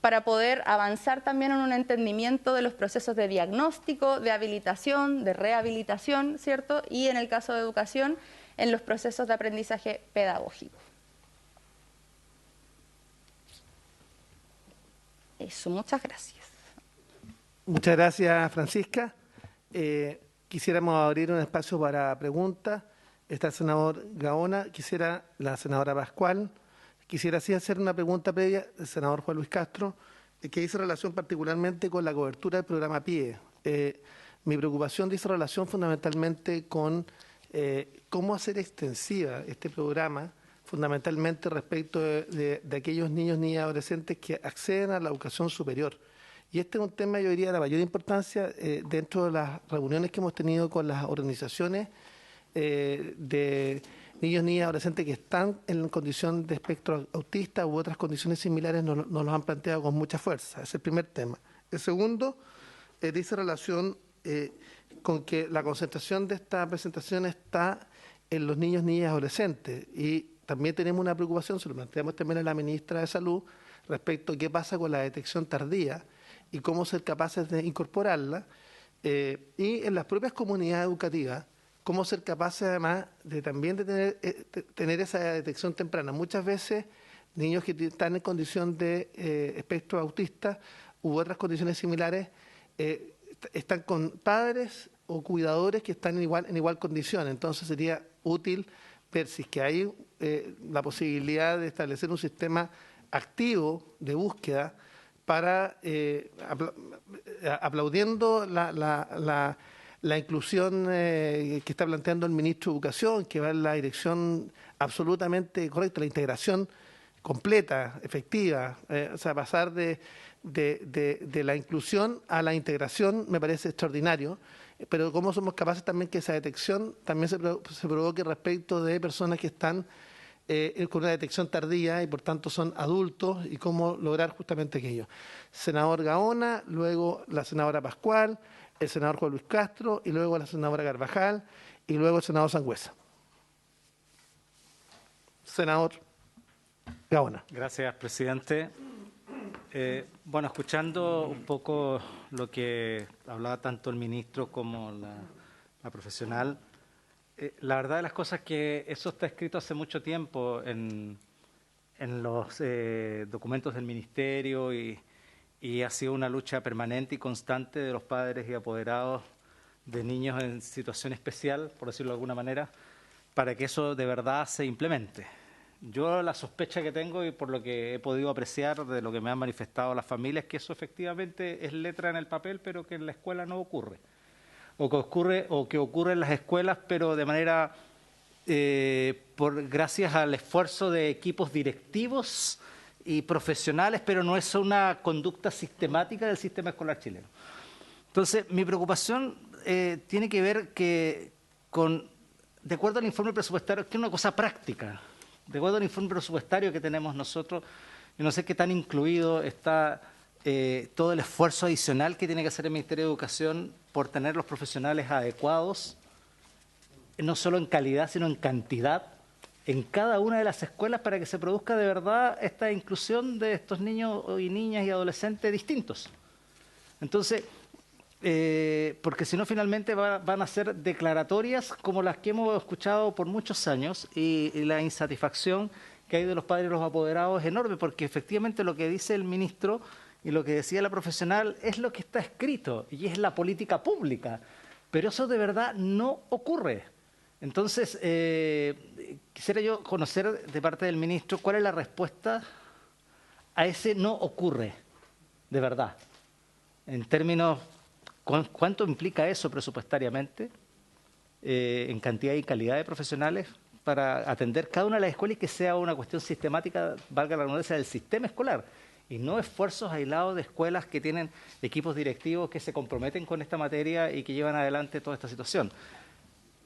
para poder avanzar también en un entendimiento de los procesos de diagnóstico, de habilitación, de rehabilitación, ¿cierto? Y en el caso de educación, en los procesos de aprendizaje pedagógico. Eso, muchas gracias. Muchas gracias, Francisca. Quisiéramos abrir un espacio para preguntas. Está el senador Gaona, quisiera la senadora Pascual. Quisiera así hacer una pregunta previa al senador Juan Luis Castro, que dice relación particularmente con la cobertura del programa PIE. Mi preocupación dice relación fundamentalmente con cómo hacer extensiva este programa, fundamentalmente respecto de aquellos niños, niñas y adolescentes que acceden a la educación superior. Y este es un tema, yo diría, de la mayor importancia dentro de las reuniones que hemos tenido con las organizaciones de niños, niñas, adolescentes que están en condición de espectro autista u otras condiciones similares, nos los han planteado con mucha fuerza. Ese es el primer tema. El segundo dice relación con que la concentración de esta presentación está en los niños, niñas y adolescentes. Y también tenemos una preocupación, se lo planteamos también a la ministra de Salud, respecto a qué pasa con la detección tardía y cómo ser capaces de incorporarla. Y en las propias comunidades educativas, cómo ser capaces además de también de tener esa detección temprana. Muchas veces niños que están en condición de espectro autista u otras condiciones similares están con padres o cuidadores que están en igual condición. Entonces sería útil ver si es que hay la posibilidad de establecer un sistema activo de búsqueda para, aplaudiendo la inclusión que está planteando el ministro de Educación, que va en la dirección absolutamente correcta, la integración completa, efectiva, o sea, pasar de la inclusión a la integración me parece extraordinario, pero cómo somos capaces también que esa detección también se provoque respecto de personas que están con una detección tardía y por tanto son adultos y cómo lograr justamente aquello. Senador Gaona, luego la senadora Pascual, el senador Juan Luis Castro y luego la senadora Carvajal y luego el senador Sangüesa. Senador Gaona. Gracias, presidente. Bueno, escuchando un poco lo que hablaba tanto el ministro como la profesional, la verdad de las cosas es que eso está escrito hace mucho tiempo en los documentos del ministerio y ha sido una lucha permanente y constante de los padres y apoderados de niños en situación especial, por decirlo de alguna manera, para que eso de verdad se implemente. Yo la sospecha que tengo y por lo que he podido apreciar de lo que me han manifestado las familias es que eso efectivamente es letra en el papel, pero que en la escuela no ocurre. O que ocurre en las escuelas, pero de manera gracias al esfuerzo de equipos directivos y profesionales, pero no es una conducta sistemática del sistema escolar chileno. Entonces, mi preocupación tiene que ver de acuerdo al informe presupuestario, que es una cosa práctica, de acuerdo al informe presupuestario que tenemos nosotros, yo no sé qué tan incluido está todo el esfuerzo adicional que tiene que hacer el Ministerio de Educación por tener los profesionales adecuados, no solo en calidad, sino en cantidad, en cada una de las escuelas para que se produzca de verdad esta inclusión de estos niños y niñas y adolescentes distintos. Entonces, porque si no finalmente van a ser declaratorias como las que hemos escuchado por muchos años y la insatisfacción que hay de los padres y los apoderados es enorme, porque efectivamente lo que dice el ministro y lo que decía la profesional es lo que está escrito y es la política pública. pero eso de verdad no ocurre. Entonces, quisiera yo conocer de parte del ministro cuál es la respuesta a ese no ocurre, de verdad. En términos, ¿cuánto implica eso presupuestariamente en cantidad y calidad de profesionales para atender cada una de las escuelas y que sea una cuestión sistemática, valga la redundancia, del sistema escolar? Y no esfuerzos aislados de escuelas que tienen equipos directivos que se comprometen con esta materia y que llevan adelante toda esta situación.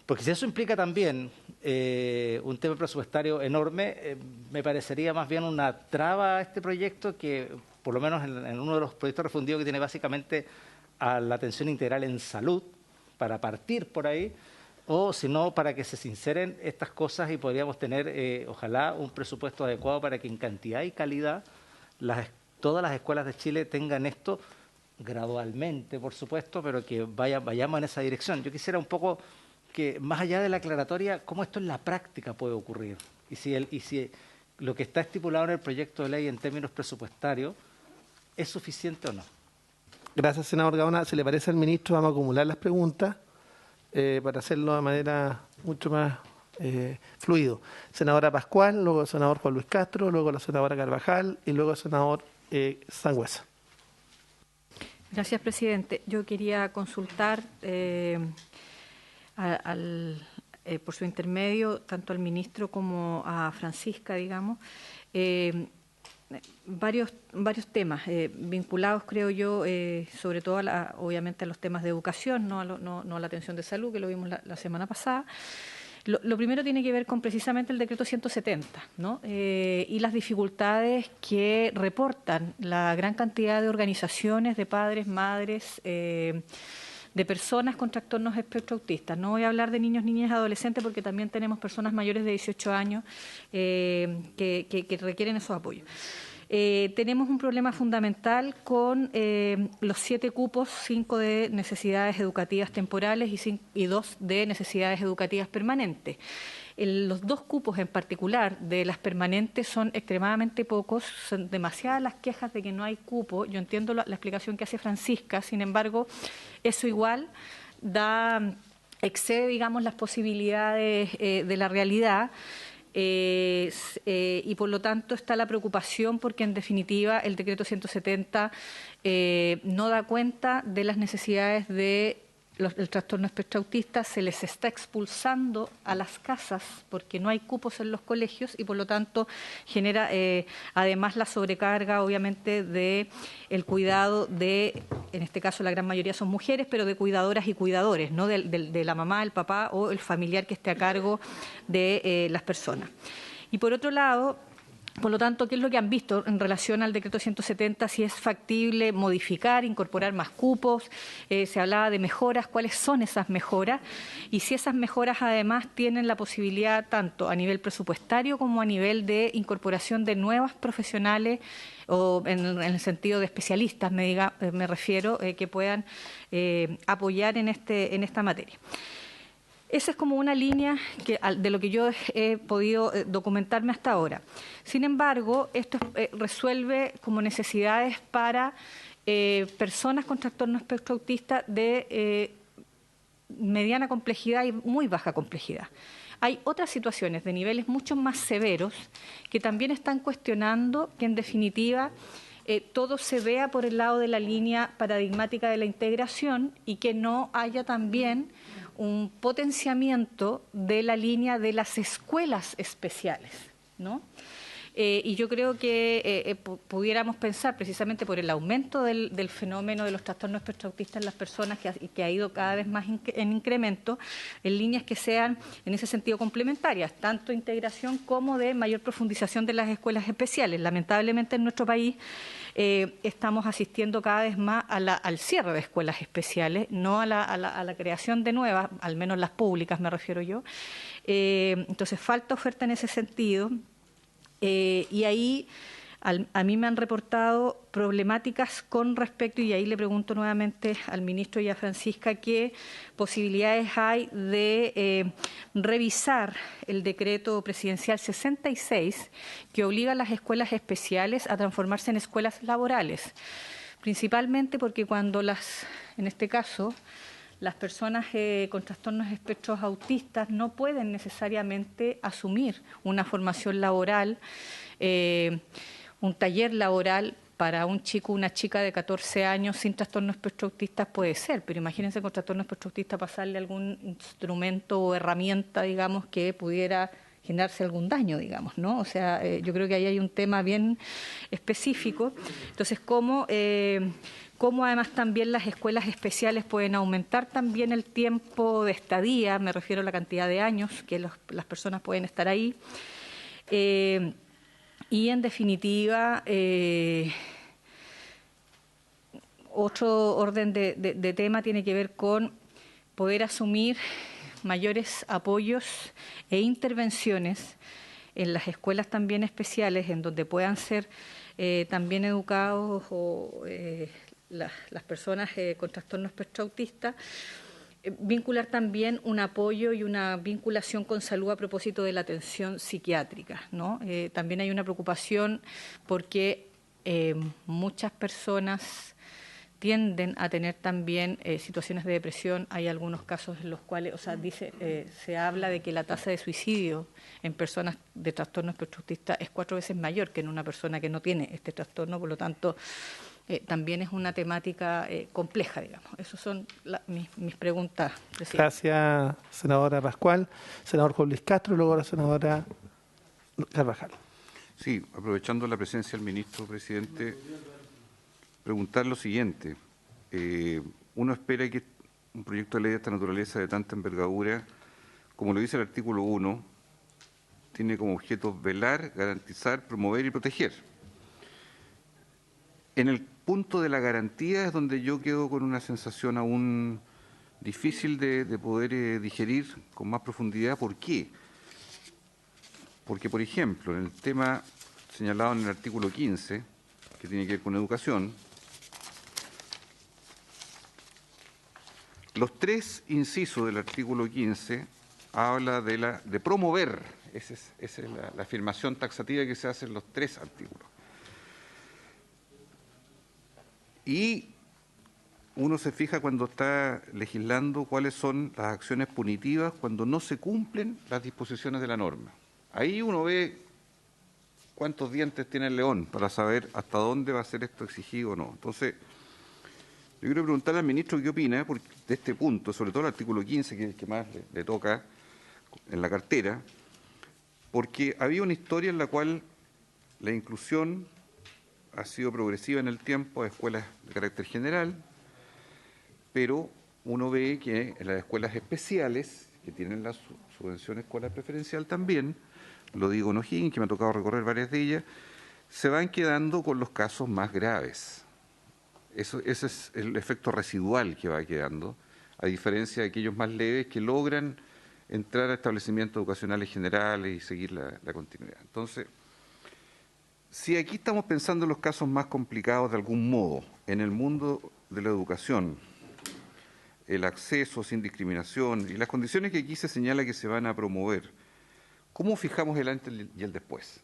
Porque si eso implica también un tema presupuestario enorme, me parecería más bien una traba a este proyecto que, por lo menos en uno de los proyectos refundidos que tiene básicamente a la atención integral en salud, para partir por ahí, o si no, para que se sinceren estas cosas y podríamos tener, ojalá, un presupuesto adecuado para que en cantidad y calidad todas las escuelas de Chile tengan esto gradualmente, por supuesto, pero que vayamos en esa dirección. Yo quisiera un poco que, más allá de la aclaratoria, cómo esto en la práctica puede ocurrir y si lo que está estipulado en el proyecto de ley en términos presupuestarios es suficiente o no. Gracias, senador Gaona. Si le parece al ministro, vamos a acumular las preguntas para hacerlo de manera mucho más fluido. Senadora Pascual, luego el senador Juan Luis Castro, luego la senadora Carvajal y luego el senador Sangüesa. Gracias, presidente. Yo quería consultar por su intermedio, tanto al ministro como a Francisca, digamos, varios temas vinculados, creo yo, sobre todo, obviamente, a los temas de educación, no a la atención de salud, que lo vimos la semana pasada. Lo primero tiene que ver con precisamente el decreto 170, ¿no? Y las dificultades que reportan la gran cantidad de organizaciones, de padres, madres, de personas con trastornos espectro autistas. No voy a hablar de niños, niñas y adolescentes porque también tenemos personas mayores de 18 años que requieren esos apoyos. Tenemos un problema fundamental con los 7 cupos, 5 de necesidades educativas temporales y 2 de necesidades educativas permanentes. Los 2 cupos en particular de las permanentes son extremadamente pocos, son demasiadas las quejas de que no hay cupo. Yo entiendo la explicación que hace Francisca, sin embargo, eso igual excede, digamos, las posibilidades de la realidad. Y por lo tanto está la preocupación porque en definitiva el decreto 170 no da cuenta de las necesidades del trastorno espectro autista, se les está expulsando a las casas porque no hay cupos en los colegios y por lo tanto genera además la sobrecarga obviamente de el cuidado de, en este caso la gran mayoría son mujeres, pero de cuidadoras y cuidadores, ¿no? de la mamá, el papá o el familiar que esté a cargo de las personas. Y por otro lado, por lo tanto, ¿qué es lo que han visto en relación al decreto 170? Si es factible modificar, incorporar más cupos, se hablaba de mejoras, ¿cuáles son esas mejoras? Y si esas mejoras además tienen la posibilidad tanto a nivel presupuestario como a nivel de incorporación de nuevas profesionales o en el sentido de especialistas, me refiero, que puedan apoyar en esta materia. Esa es como una línea de lo que yo he podido documentarme hasta ahora. Sin embargo, esto resuelve como necesidades para personas con trastorno espectro autista de mediana complejidad y muy baja complejidad. Hay otras situaciones de niveles mucho más severos que también están cuestionando que en definitiva todo se vea por el lado de la línea paradigmática de la integración y que no haya también un potenciamiento de la línea de las escuelas especiales, ¿no? Y yo creo que pudiéramos pensar, precisamente por el aumento del fenómeno de los trastornos espectro autistas en las personas, que ha ido cada vez más en incremento, en líneas que sean en ese sentido complementarias, tanto integración como de mayor profundización de las escuelas especiales. Lamentablemente en nuestro país estamos asistiendo cada vez más al cierre de escuelas especiales, no a la creación de nuevas, al menos las públicas me refiero yo. Entonces falta oferta en ese sentido. Y ahí a mí me han reportado problemáticas con respecto, y ahí le pregunto nuevamente al ministro y a Francisca, qué posibilidades hay de revisar el decreto presidencial 66 que obliga a las escuelas especiales a transformarse en escuelas laborales, principalmente porque cuando en este caso, las personas con trastornos espectros autistas no pueden necesariamente asumir una formación laboral, un taller laboral. Para un chico, una chica de 14 años sin trastorno espectro autista puede ser, pero imagínense con trastorno espectro autista pasarle algún instrumento o herramienta, digamos, que pudiera generarse algún daño, digamos, ¿no? O sea, yo creo que ahí hay un tema bien específico. Entonces, cómo además también las escuelas especiales pueden aumentar también el tiempo de estadía, me refiero a la cantidad de años que las personas pueden estar ahí. Y en definitiva, otro orden de tema tiene que ver con poder asumir mayores apoyos e intervenciones en las escuelas también especiales, en donde puedan ser también educados las personas con trastorno espectro autista. Vincular también un apoyo y una vinculación con salud a propósito de la atención psiquiátrica, ¿no? También hay una preocupación porque muchas personas tienden a tener también situaciones de depresión. Hay algunos casos en los cuales, o sea, se habla de que la tasa de suicidio en personas de trastorno espectro autista es 4 veces mayor que en una persona que no tiene este trastorno, por lo tanto, también es una temática compleja, digamos. Esas son mis preguntas, presidente. Gracias, senadora Pascual. Senador Juan Luis Castro, luego la senadora Carvajal. Sí, aprovechando la presencia del ministro, presidente, preguntar lo siguiente. Uno espera que un proyecto de ley de esta naturaleza, de tanta envergadura, como lo dice el artículo 1, tiene como objeto velar, garantizar, promover y proteger. En el punto de la garantía es donde yo quedo con una sensación aún difícil de poder digerir con más profundidad. ¿Por qué? Porque, por ejemplo, en el tema señalado en el artículo 15, que tiene que ver con educación, los 3 incisos del artículo 15 habla de promover, esa es la afirmación taxativa que se hace en los 3 artículos. Y uno se fija cuando está legislando cuáles son las acciones punitivas cuando no se cumplen las disposiciones de la norma. Ahí uno ve cuántos dientes tiene el león para saber hasta dónde va a ser esto exigido o no. Entonces, yo quiero preguntarle al ministro qué opina de este punto, sobre todo el artículo 15, que es el que más le toca en la cartera, porque había una historia en la cual la inclusión ha sido progresiva en el tiempo a escuelas de carácter general, pero uno ve que en las escuelas especiales, que tienen la subvención escolar preferencial también, lo digo en O'Higgins, que me ha tocado recorrer varias de ellas, se van quedando con los casos más graves. Ese es el efecto residual que va quedando, a diferencia de aquellos más leves que logran entrar a establecimientos educacionales generales y seguir la continuidad. Entonces, si aquí estamos pensando en los casos más complicados de algún modo, en el mundo de la educación, el acceso sin discriminación y las condiciones que aquí se señala que se van a promover, ¿cómo fijamos el antes y el después?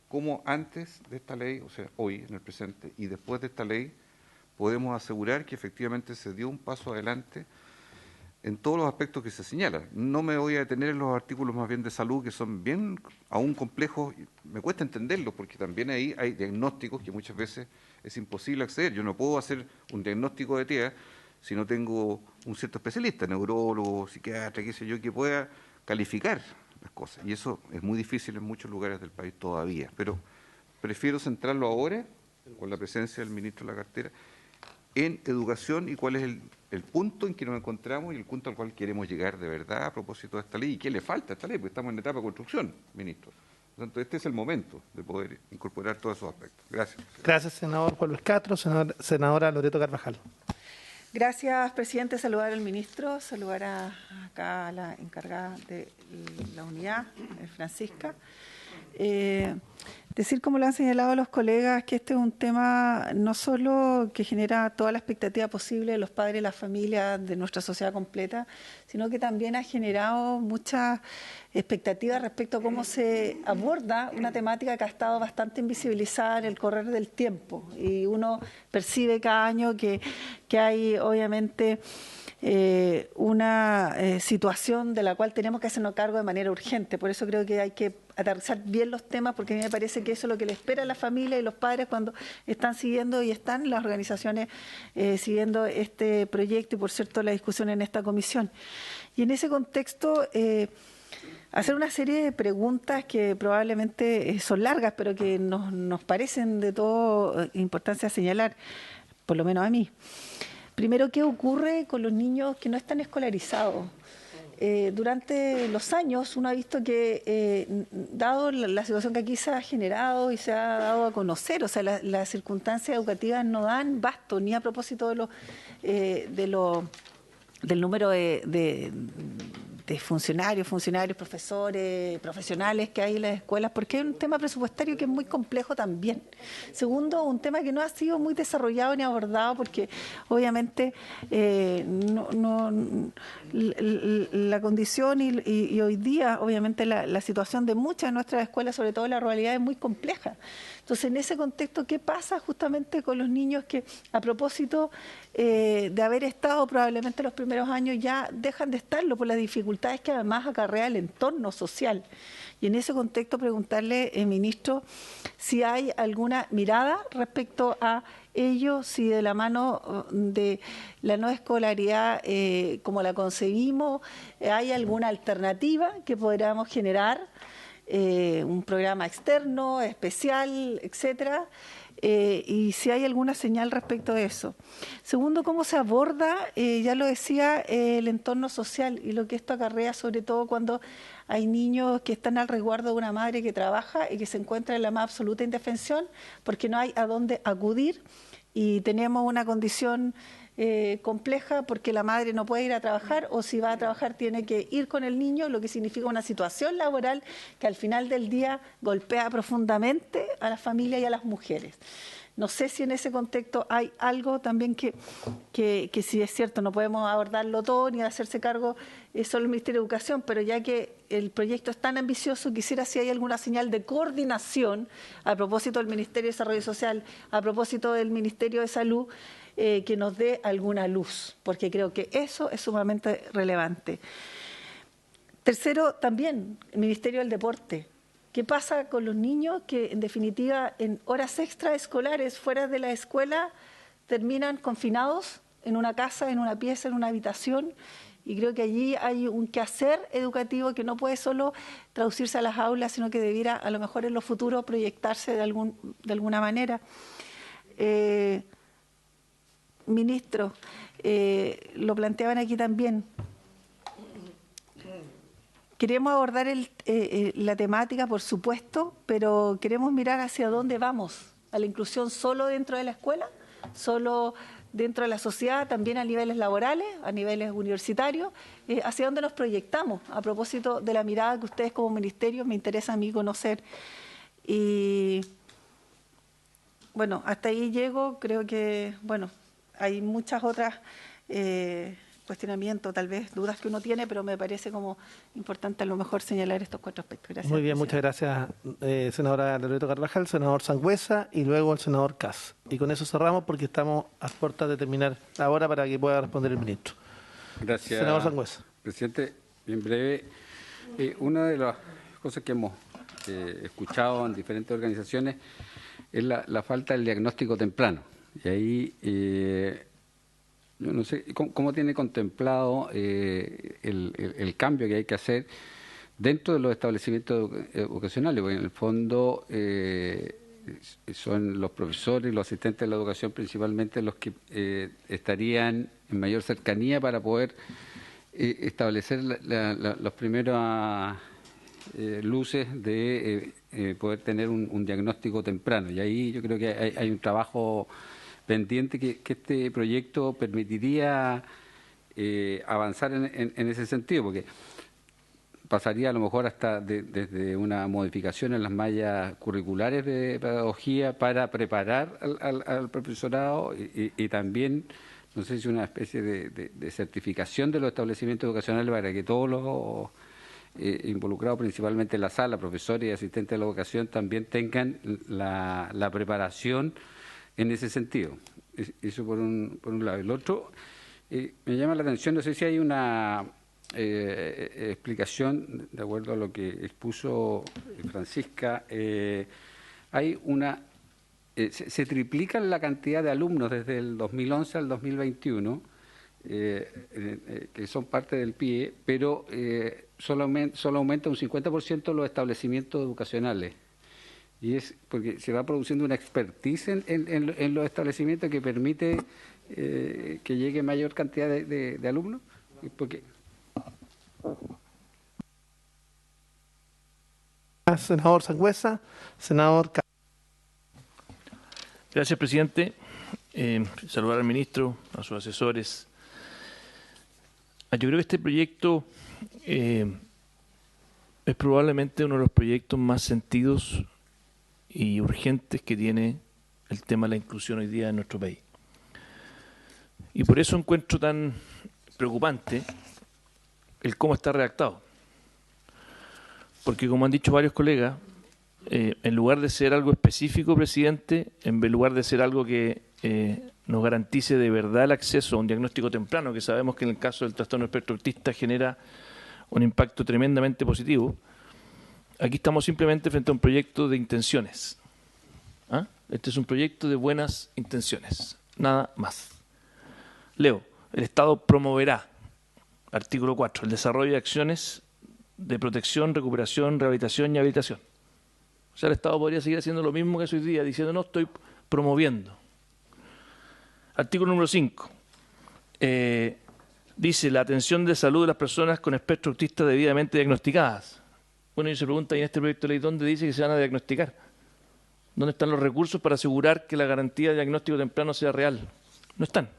¿Cómo antes de esta ley, o sea, hoy, en el presente, y después de esta ley, podemos asegurar que efectivamente se dio un paso adelante en todos los aspectos que se señalan? No me voy a detener en los artículos más bien de salud, que son bien aún complejos, me cuesta entenderlos, porque también ahí hay diagnósticos que muchas veces es imposible acceder. Yo no puedo hacer un diagnóstico de TEA si no tengo un cierto especialista, neurólogo, psiquiatra, qué sé yo, que pueda calificar las cosas. Y eso es muy difícil en muchos lugares del país todavía. Pero prefiero centrarlo ahora, con la presencia del ministro de la cartera, en educación y cuál es el punto en que nos encontramos y el punto al cual queremos llegar de verdad a propósito de esta ley y qué le falta a esta ley, porque estamos en etapa de construcción, ministro. Por lo tanto, este es el momento de poder incorporar todos esos aspectos. Gracias. Gracias, senador Juan Luis Castro. Senadora Loreto Carvajal. Gracias, presidente. Saludar al ministro, saludar acá a la encargada de la unidad, Francisca. Decir, como lo han señalado los colegas, que este es un tema no solo que genera toda la expectativa posible de los padres, de las familias, de nuestra sociedad completa, sino que también ha generado muchas expectativas respecto a cómo se aborda una temática que ha estado bastante invisibilizada en el correr del tiempo. Y uno percibe cada año que hay, obviamente, una situación de la cual tenemos que hacernos cargo de manera urgente. Por eso creo que hay que aterrizar bien los temas, porque a mí me parece que eso es lo que le espera a la familia y los padres cuando están siguiendo y están las organizaciones siguiendo este proyecto y, por cierto, la discusión en esta comisión. Y en ese contexto, hacer una serie de preguntas que probablemente son largas, pero que nos parecen de toda importancia señalar, por lo menos a mí. Primero, ¿qué ocurre con los niños que no están escolarizados? Durante los años uno ha visto que, dado la situación que aquí se ha generado y se ha dado a conocer, o sea, las circunstancias educativas no dan basto, ni a propósito del número de funcionarios, profesores, profesionales que hay en las escuelas, porque hay un tema presupuestario que es muy complejo también. Segundo, un tema que no ha sido muy desarrollado ni abordado, porque obviamente la condición y hoy día, obviamente, la situación de muchas de nuestras escuelas, sobre todo la ruralidad, es muy compleja. Entonces, en ese contexto, ¿qué pasa justamente con los niños que, a propósito de haber estado probablemente los primeros años, ya dejan de estarlo por las dificultades que además acarrea el entorno social? Y en ese contexto preguntarle, ministro, si hay alguna mirada respecto a ello, si de la mano de la no escolaridad como la concebimos, hay alguna alternativa que podamos generar, un programa externo, especial, etcétera, y si hay alguna señal respecto de eso. Segundo, ¿cómo se aborda, ya lo decía, el entorno social y lo que esto acarrea, sobre todo cuando hay niños que están al resguardo de una madre que trabaja y que se encuentra en la más absoluta indefensión porque no hay a dónde acudir y tenemos una condición compleja porque la madre no puede ir a trabajar, o si va a trabajar tiene que ir con el niño, lo que significa una situación laboral que al final del día golpea profundamente a la familia y a las mujeres. No sé si en ese contexto hay algo también que si es cierto, no podemos abordarlo todo ni hacerse cargo solo el Ministerio de Educación, pero ya que el proyecto es tan ambicioso, quisiera si hay alguna señal de coordinación a propósito del Ministerio de Desarrollo Social, a propósito del Ministerio de Salud, que nos dé alguna luz, porque creo que eso es sumamente relevante. Tercero, también el Ministerio del Deporte. ¿Qué pasa con los niños que, en definitiva, en horas extraescolares, fuera de la escuela, terminan confinados en una casa, en una pieza, en una habitación? Y creo que allí hay un quehacer educativo que no puede solo traducirse a las aulas, sino que debiera, a lo mejor en lo futuro, proyectarse de alguna manera. Ministro, lo planteaban aquí también. Queremos abordar la temática, por supuesto, pero queremos mirar hacia dónde vamos. ¿A la inclusión solo dentro de la escuela? ¿Solo dentro de la sociedad? ¿También a niveles laborales, a niveles universitarios? ¿Hacia dónde nos proyectamos? A propósito de la mirada que ustedes como ministerio me interesa a mí conocer. Y bueno, hasta ahí llego. Creo que, bueno, hay muchas otras cuestionamientos, tal vez dudas que uno tiene, pero me parece como importante a lo mejor señalar estos 4 aspectos. Gracias. Muy bien, muchas gracias, senadora Loreto Carvajal, senador Sangüesa y luego el senador Kass. Y con eso cerramos porque estamos a puertas de terminar ahora para que pueda responder el ministro. Gracias, senador Sangüesa. Presidente. Bien breve. Una de las cosas que hemos escuchado en diferentes organizaciones es la falta del diagnóstico temprano. Y ahí yo no sé cómo tiene contemplado el cambio que hay que hacer dentro de los establecimientos educacionales, porque en el fondo son los profesores y los asistentes de la educación principalmente los que estarían en mayor cercanía para poder establecer las primeras luces de poder tener un diagnóstico temprano. Y ahí yo creo que hay un trabajo pendiente que este proyecto permitiría avanzar en ese sentido, porque pasaría a lo mejor hasta desde una modificación en las mallas curriculares de pedagogía para preparar al profesorado y también, no sé si una especie de certificación de los establecimientos educacionales para que todos los involucrados, principalmente en la sala, profesores y asistentes de la educación, también tengan la preparación en ese sentido. Eso por un lado. El otro, Me llama la atención, no sé si hay una explicación, de acuerdo a lo que expuso Francisca, hay una... se triplica la cantidad de alumnos desde el 2011 al 2021, que son parte del PIE, pero solo aumenta un 50% los establecimientos educacionales. Y es porque se va produciendo una expertise en los establecimientos que permite que llegue mayor cantidad de alumnos. Porque... Senador Sangüesa, senador. Gracias, presidente. Saludar al ministro, a sus asesores. Yo creo que este proyecto es probablemente uno de los proyectos más sentidos y urgentes que tiene el tema de la inclusión hoy día en nuestro país. Y por eso encuentro tan preocupante el cómo está redactado. Porque, como han dicho varios colegas, en lugar de ser algo específico, presidente, en lugar de ser algo que nos garantice de verdad el acceso a un diagnóstico temprano, que sabemos que en el caso del trastorno espectro autista genera un impacto tremendamente positivo, aquí estamos simplemente frente a un proyecto de intenciones. ¿Ah? Este es un proyecto de buenas intenciones, nada más. Leo, el Estado promoverá, artículo 4, el desarrollo de acciones de protección, recuperación, rehabilitación y habilitación. O sea, el Estado podría seguir haciendo lo mismo que hace hoy día, diciendo, no, estoy promoviendo. Artículo número 5. Dice, la atención de salud de las personas con espectro autista debidamente diagnosticadas. Bueno, y se pregunta, ¿y en este proyecto de ley dónde dice que se van a diagnosticar? ¿Dónde están los recursos para asegurar que la garantía de diagnóstico temprano sea real? No están.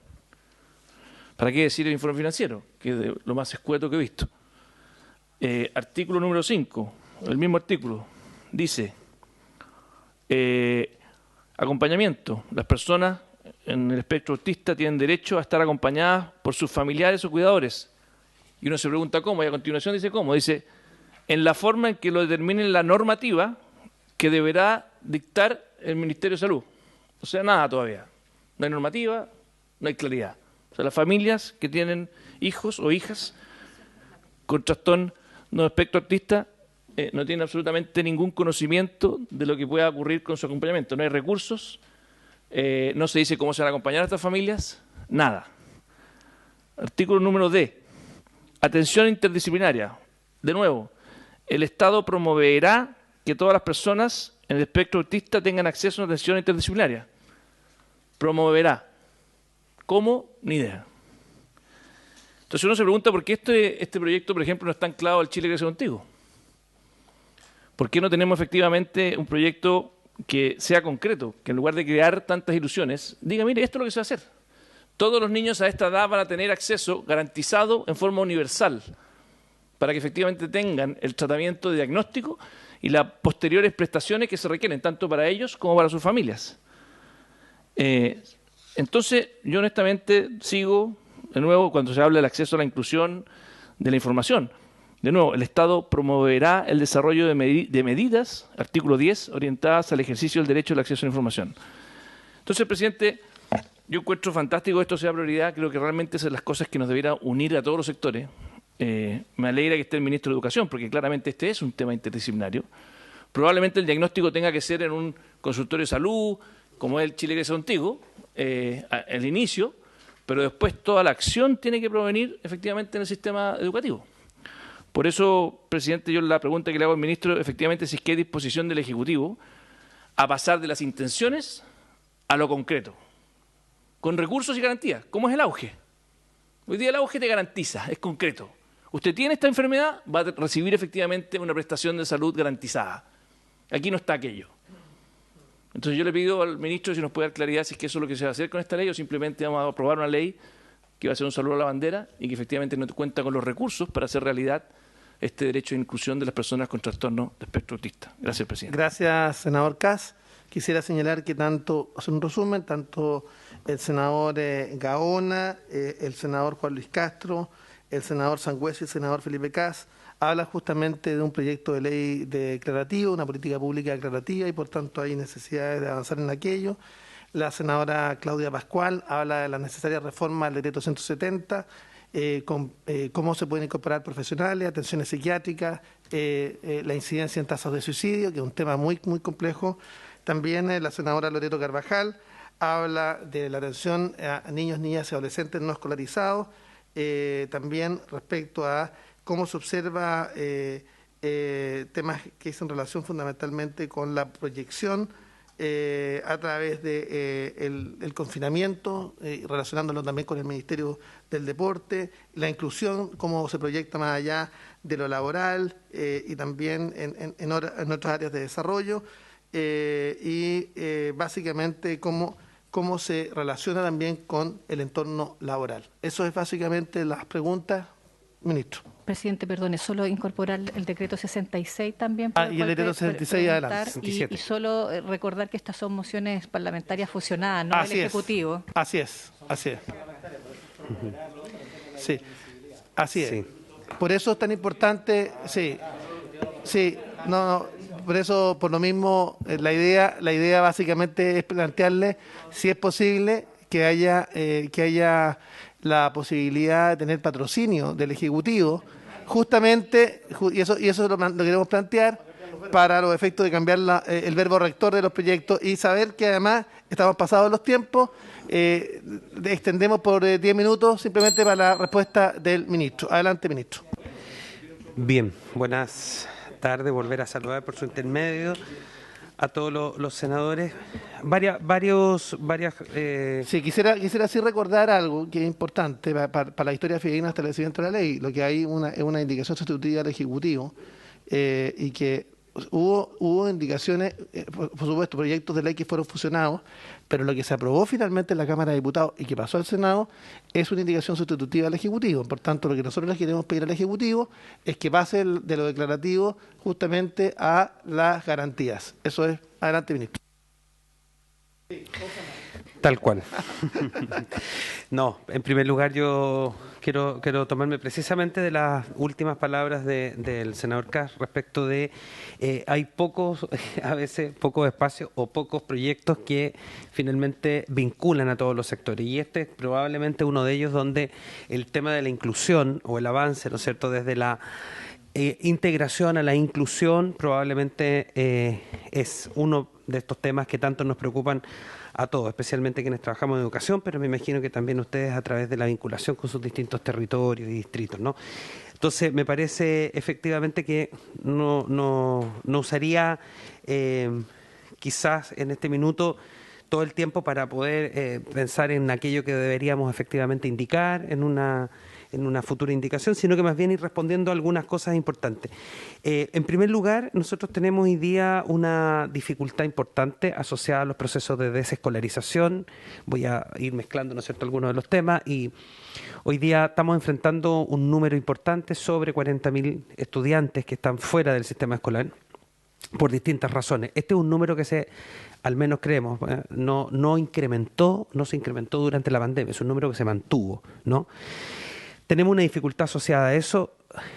¿Para qué decir el informe financiero? Que es de lo más escueto que he visto. Artículo número 5, el mismo artículo, dice, acompañamiento. Las personas en el espectro autista tienen derecho a estar acompañadas por sus familiares o cuidadores. Y uno se pregunta cómo, y a continuación dice cómo. Dice, en la forma en que lo determine la normativa que deberá dictar el Ministerio de Salud. O sea, nada todavía. No hay normativa, no hay claridad. O sea, las familias que tienen hijos o hijas con trastorno de espectro autista no tienen absolutamente ningún conocimiento de lo que pueda ocurrir con su acompañamiento. No hay recursos, no se dice cómo se van a acompañar a estas familias, nada. Artículo número D. Atención interdisciplinaria. De nuevo, el Estado promoverá que todas las personas en el espectro autista tengan acceso a una atención interdisciplinaria. Promoverá. ¿Cómo? Ni idea. Entonces uno se pregunta por qué este proyecto, por ejemplo, no está anclado al Chile Crece Contigo. ¿Por qué no tenemos efectivamente un proyecto que sea concreto, que en lugar de crear tantas ilusiones, diga, mire, esto es lo que se va a hacer? Todos los niños a esta edad van a tener acceso garantizado en forma universal para que efectivamente tengan el tratamiento de diagnóstico y las posteriores prestaciones que se requieren, tanto para ellos como para sus familias. Entonces, yo honestamente sigo, de nuevo, cuando se habla del acceso a la inclusión de la información. De nuevo, el Estado promoverá el desarrollo de medidas, artículo 10, orientadas al ejercicio del derecho al acceso a la información. Entonces, presidente, yo encuentro fantástico que esto sea prioridad, creo que realmente son las cosas que nos debiera unir a todos los sectores. Me alegra que esté el ministro de Educación, porque claramente este es un tema interdisciplinario. Probablemente el diagnóstico tenga que ser en un consultorio de salud, como es el Chile Crece Contigo, al inicio, pero después toda la acción tiene que provenir efectivamente en el sistema educativo. Por eso, presidente, yo la pregunta que le hago al ministro, efectivamente, si es que hay disposición del Ejecutivo a pasar de las intenciones a lo concreto, con recursos y garantías. ¿Cómo es el auge? Hoy día el auge te garantiza, es concreto. Usted tiene esta enfermedad, va a recibir efectivamente una prestación de salud garantizada. Aquí no está aquello. Entonces yo le pido al ministro si nos puede dar claridad si es que eso es lo que se va a hacer con esta ley o simplemente vamos a aprobar una ley que va a ser un saludo a la bandera y que efectivamente no cuenta con los recursos para hacer realidad este derecho de inclusión de las personas con trastorno de espectro autista. Gracias, presidente. Gracias, senador Kass. Quisiera señalar que hacer un resumen, tanto el senador Gaona, el senador Juan Luis Castro, el senador Sangüesa y el senador Felipe Kass hablan justamente de un proyecto de ley declarativo, una política pública declarativa y por tanto hay necesidades de avanzar en aquello. La senadora Claudia Pascual habla de la necesaria reforma del decreto 170, cómo se pueden incorporar profesionales, atenciones psiquiátricas, la incidencia en tasas de suicidio, que es un tema muy, muy complejo. También la senadora Loreto Carvajal habla de la atención a niños, niñas y adolescentes no escolarizados, también respecto a cómo se observa temas que es en relación fundamentalmente con la proyección a través de el confinamiento, relacionándolo también con el Ministerio del Deporte, la inclusión, cómo se proyecta más allá de lo laboral y también en otras áreas de desarrollo, básicamente cómo se relaciona también con el entorno laboral. Eso es básicamente las preguntas, ministro. Presidente, perdone, solo incorporar el decreto 66 también. Y el decreto 66 adelante. Y solo recordar que estas son mociones parlamentarias fusionadas, no del Ejecutivo. Así es. Sí, así es. Sí. Por eso es tan importante, por eso, por lo mismo, la idea básicamente es plantearle si es posible que haya la posibilidad de tener patrocinio del Ejecutivo, justamente, y eso lo queremos plantear para los efectos de cambiar el verbo rector de los proyectos y saber que además estamos pasados los tiempos, extendemos por 10 minutos simplemente para la respuesta del ministro. Adelante, ministro. Bien, buenas tardes, volver a saludar por su intermedio a todos los senadores. Sí, quisiera así recordar algo que es importante para la historia fidedigna hasta el establecimiento de la ley, lo que hay es una indicación sustitutiva del Ejecutivo y que hubo indicaciones, por supuesto, proyectos de ley que fueron fusionados, pero lo que se aprobó finalmente en la Cámara de Diputados y que pasó al Senado es una indicación sustitutiva del Ejecutivo. Por tanto, lo que nosotros le queremos pedir al Ejecutivo es que pase de lo declarativo justamente a las garantías. Eso es. Adelante, ministro. Tal cual. No, en primer lugar yo quiero tomarme precisamente de las últimas palabras del senador Kass respecto de hay a veces pocos espacios o pocos proyectos que finalmente vinculan a todos los sectores, y este es probablemente uno de ellos donde el tema de la inclusión o el avance, ¿no es cierto?, desde la integración a la inclusión probablemente es uno de estos temas que tanto nos preocupan a todos, especialmente quienes trabajamos en educación, pero me imagino que también ustedes a través de la vinculación con sus distintos territorios y distritos, ¿no? Entonces, me parece efectivamente que no usaría quizás en este minuto todo el tiempo para poder pensar en aquello que deberíamos efectivamente indicar en una futura indicación, sino que más bien ir respondiendo a algunas cosas importantes. En primer lugar, nosotros tenemos hoy día una dificultad importante asociada a los procesos de desescolarización. Voy a ir mezclando, ¿no es cierto?, algunos de los temas, y hoy día estamos enfrentando un número importante, sobre 40.000 estudiantes que están fuera del sistema escolar por distintas razones. Este es un número que al menos creemos, no se incrementó durante la pandemia, es un número que se mantuvo, ¿no? Tenemos una dificultad asociada a eso,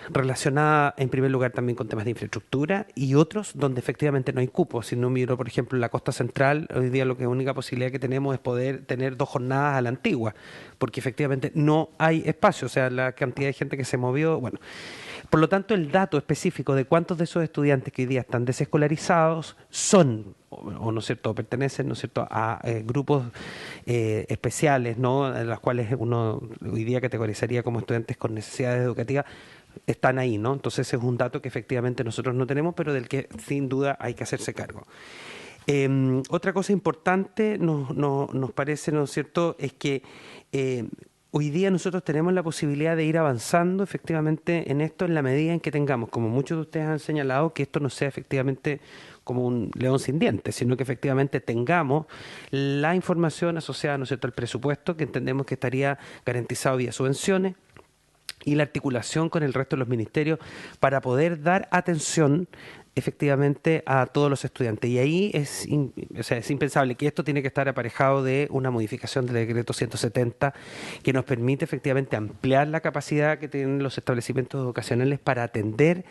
relacionada en primer lugar también con temas de infraestructura y otros donde efectivamente no hay cupos. Si no miro, por ejemplo, en la costa central, hoy día la única posibilidad que tenemos es poder tener 2 jornadas a la antigua, porque efectivamente no hay espacio, o sea, la cantidad de gente que se movió, bueno. Por lo tanto, el dato específico de cuántos de esos estudiantes que hoy día están desescolarizados son, o no es cierto, pertenecen, no es cierto, a grupos especiales, ¿no?, en las cuales uno hoy día categorizaría como estudiantes con necesidades educativas, están ahí, ¿no? Entonces ese es un dato que efectivamente nosotros no tenemos, pero del que sin duda hay que hacerse cargo. Otra cosa importante nos parece, ¿no es cierto?, es que hoy día nosotros tenemos la posibilidad de ir avanzando efectivamente en esto en la medida en que tengamos, como muchos de ustedes han señalado, que esto no sea efectivamente como un león sin dientes, sino que efectivamente tengamos la información asociada, ¿no es cierto?, al presupuesto, que entendemos que estaría garantizado vía subvenciones, y la articulación con el resto de los ministerios para poder dar atención efectivamente a todos los estudiantes. Y ahí es impensable que esto tiene que estar aparejado de una modificación del decreto 170 que nos permite efectivamente ampliar la capacidad que tienen los establecimientos educacionales para atender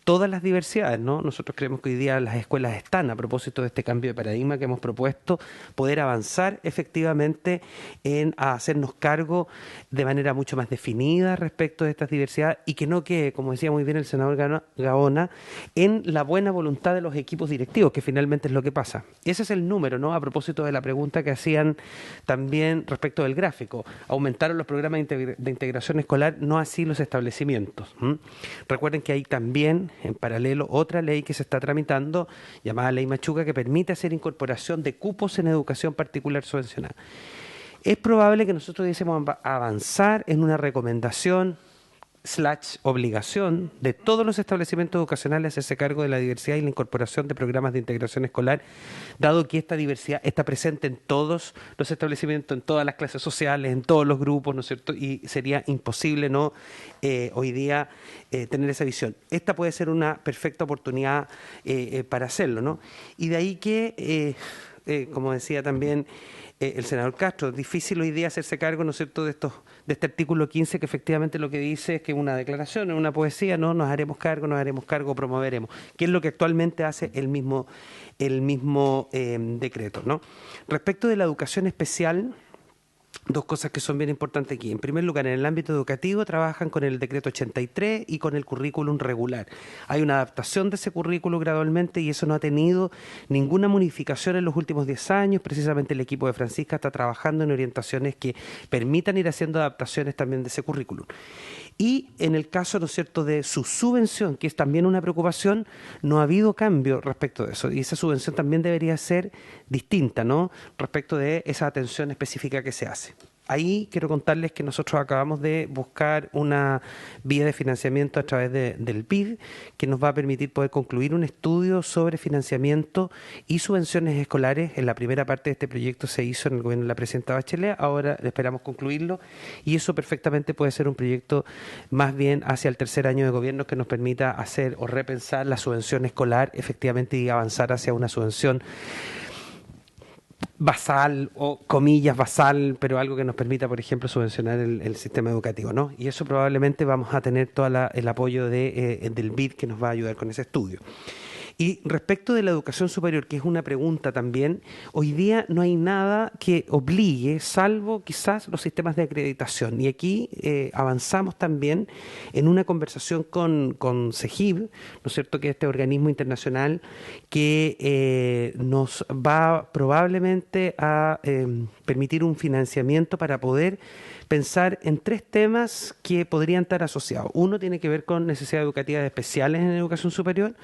todas las diversidades, ¿no? Nosotros creemos que hoy día las escuelas están, a propósito de este cambio de paradigma que hemos propuesto, poder avanzar efectivamente en hacernos cargo de manera mucho más definida respecto de estas diversidades y que no quede, como decía muy bien el senador Gaona, en la buena voluntad de los equipos directivos, que finalmente es lo que pasa. Ese es el número, ¿no? A propósito de la pregunta que hacían también respecto del gráfico. Aumentaron los programas de integración escolar, no así los establecimientos. Recuerden que hay también, en paralelo, otra ley que se está tramitando, llamada Ley Machuca, que permite hacer incorporación de cupos en educación particular subvencionada. Es probable que nosotros pudiésemos avanzar en una recomendación / obligación de todos los establecimientos educacionales a hacerse cargo de la diversidad y la incorporación de programas de integración escolar, dado que esta diversidad está presente en todos los establecimientos, en todas las clases sociales, en todos los grupos, ¿no es cierto? Y sería imposible no hoy día tener esa visión. Esta puede ser una perfecta oportunidad para hacerlo, ¿no? Y de ahí que, como decía también el senador Castro, es difícil hoy día hacerse cargo, ¿no es cierto?, de este artículo 15 que efectivamente lo que dice es que una declaración, es una poesía, no nos haremos cargo, promoveremos, que es lo que actualmente hace el mismo decreto, ¿no? Respecto de la educación especial, dos cosas que son bien importantes aquí. En primer lugar, en el ámbito educativo trabajan con el decreto 83 y con el currículum regular. Hay una adaptación de ese currículum gradualmente y eso no ha tenido ninguna modificación en los últimos 10 años. Precisamente el equipo de Francisca está trabajando en orientaciones que permitan ir haciendo adaptaciones también de ese currículum. Y en el caso, ¿no es cierto?, de su subvención, que es también una preocupación, no ha habido cambio respecto de eso. Y esa subvención también debería ser distinta, ¿no?, respecto de esa atención específica que se hace. Ahí quiero contarles que nosotros acabamos de buscar una vía de financiamiento a través del BID que nos va a permitir poder concluir un estudio sobre financiamiento y subvenciones escolares. En la primera parte de este proyecto se hizo en el gobierno de la presidenta Bachelet, ahora esperamos concluirlo y eso perfectamente puede ser un proyecto más bien hacia el tercer año de gobierno que nos permita hacer o repensar la subvención escolar efectivamente y avanzar hacia una subvención basal o comillas basal, pero algo que nos permita, por ejemplo, subvencionar el sistema educativo, ¿no? Y eso probablemente vamos a tener todo el apoyo del BID que nos va a ayudar con ese estudio. Y respecto de la educación superior, que es una pregunta también, hoy día no hay nada que obligue, salvo quizás los sistemas de acreditación. Y aquí avanzamos también en una conversación con CEGIB, ¿no es cierto?, que es este organismo internacional que nos va probablemente a permitir un financiamiento para poder pensar en 3 temas que podrían estar asociados. Uno tiene que ver con necesidades educativas especiales en educación superior,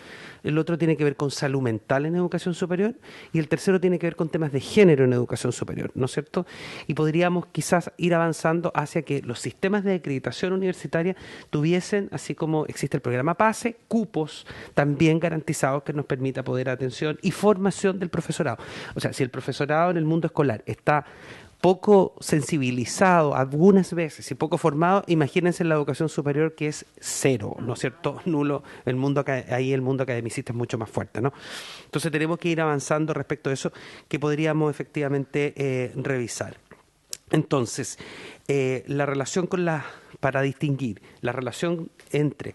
el otro tiene que ver con salud mental en educación superior y el tercero tiene que ver con temas de género en educación superior, ¿no es cierto? Y podríamos quizás ir avanzando hacia que los sistemas de acreditación universitaria tuviesen, así como existe el programa PASE, cupos también garantizados que nos permita poder atención y formación del profesorado. O sea, si el profesorado en el mundo escolar está poco sensibilizado algunas veces y poco formado, imagínense en la educación superior que es 0, ¿no es cierto?, nulo, ahí el mundo academicista es mucho más fuerte, ¿no? Entonces tenemos que ir avanzando respecto a eso que podríamos efectivamente revisar. Entonces, la relación para distinguir la relación entre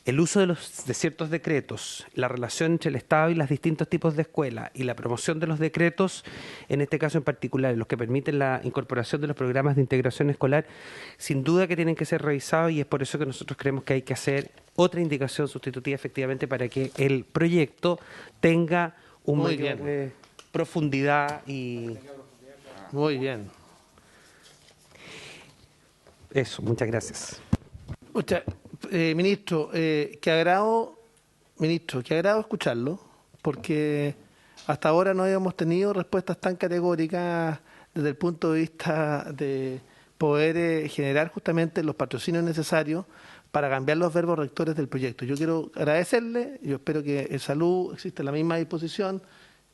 el uso de ciertos decretos, la relación entre el Estado y los distintos tipos de escuelas y la promoción de los decretos, en este caso en particular, los que permiten la incorporación de los programas de integración escolar, sin duda que tienen que ser revisados y es por eso que nosotros creemos que hay que hacer otra indicación sustitutiva efectivamente para que el proyecto tenga una mayor profundidad y... Muy bien. Eso, muchas gracias. Ministro, qué agrado escucharlo, porque hasta ahora no habíamos tenido respuestas tan categóricas desde el punto de vista de poder generar justamente los patrocinios necesarios para cambiar los verbos rectores del proyecto. Yo quiero agradecerle, yo espero que en Salud exista la misma disposición,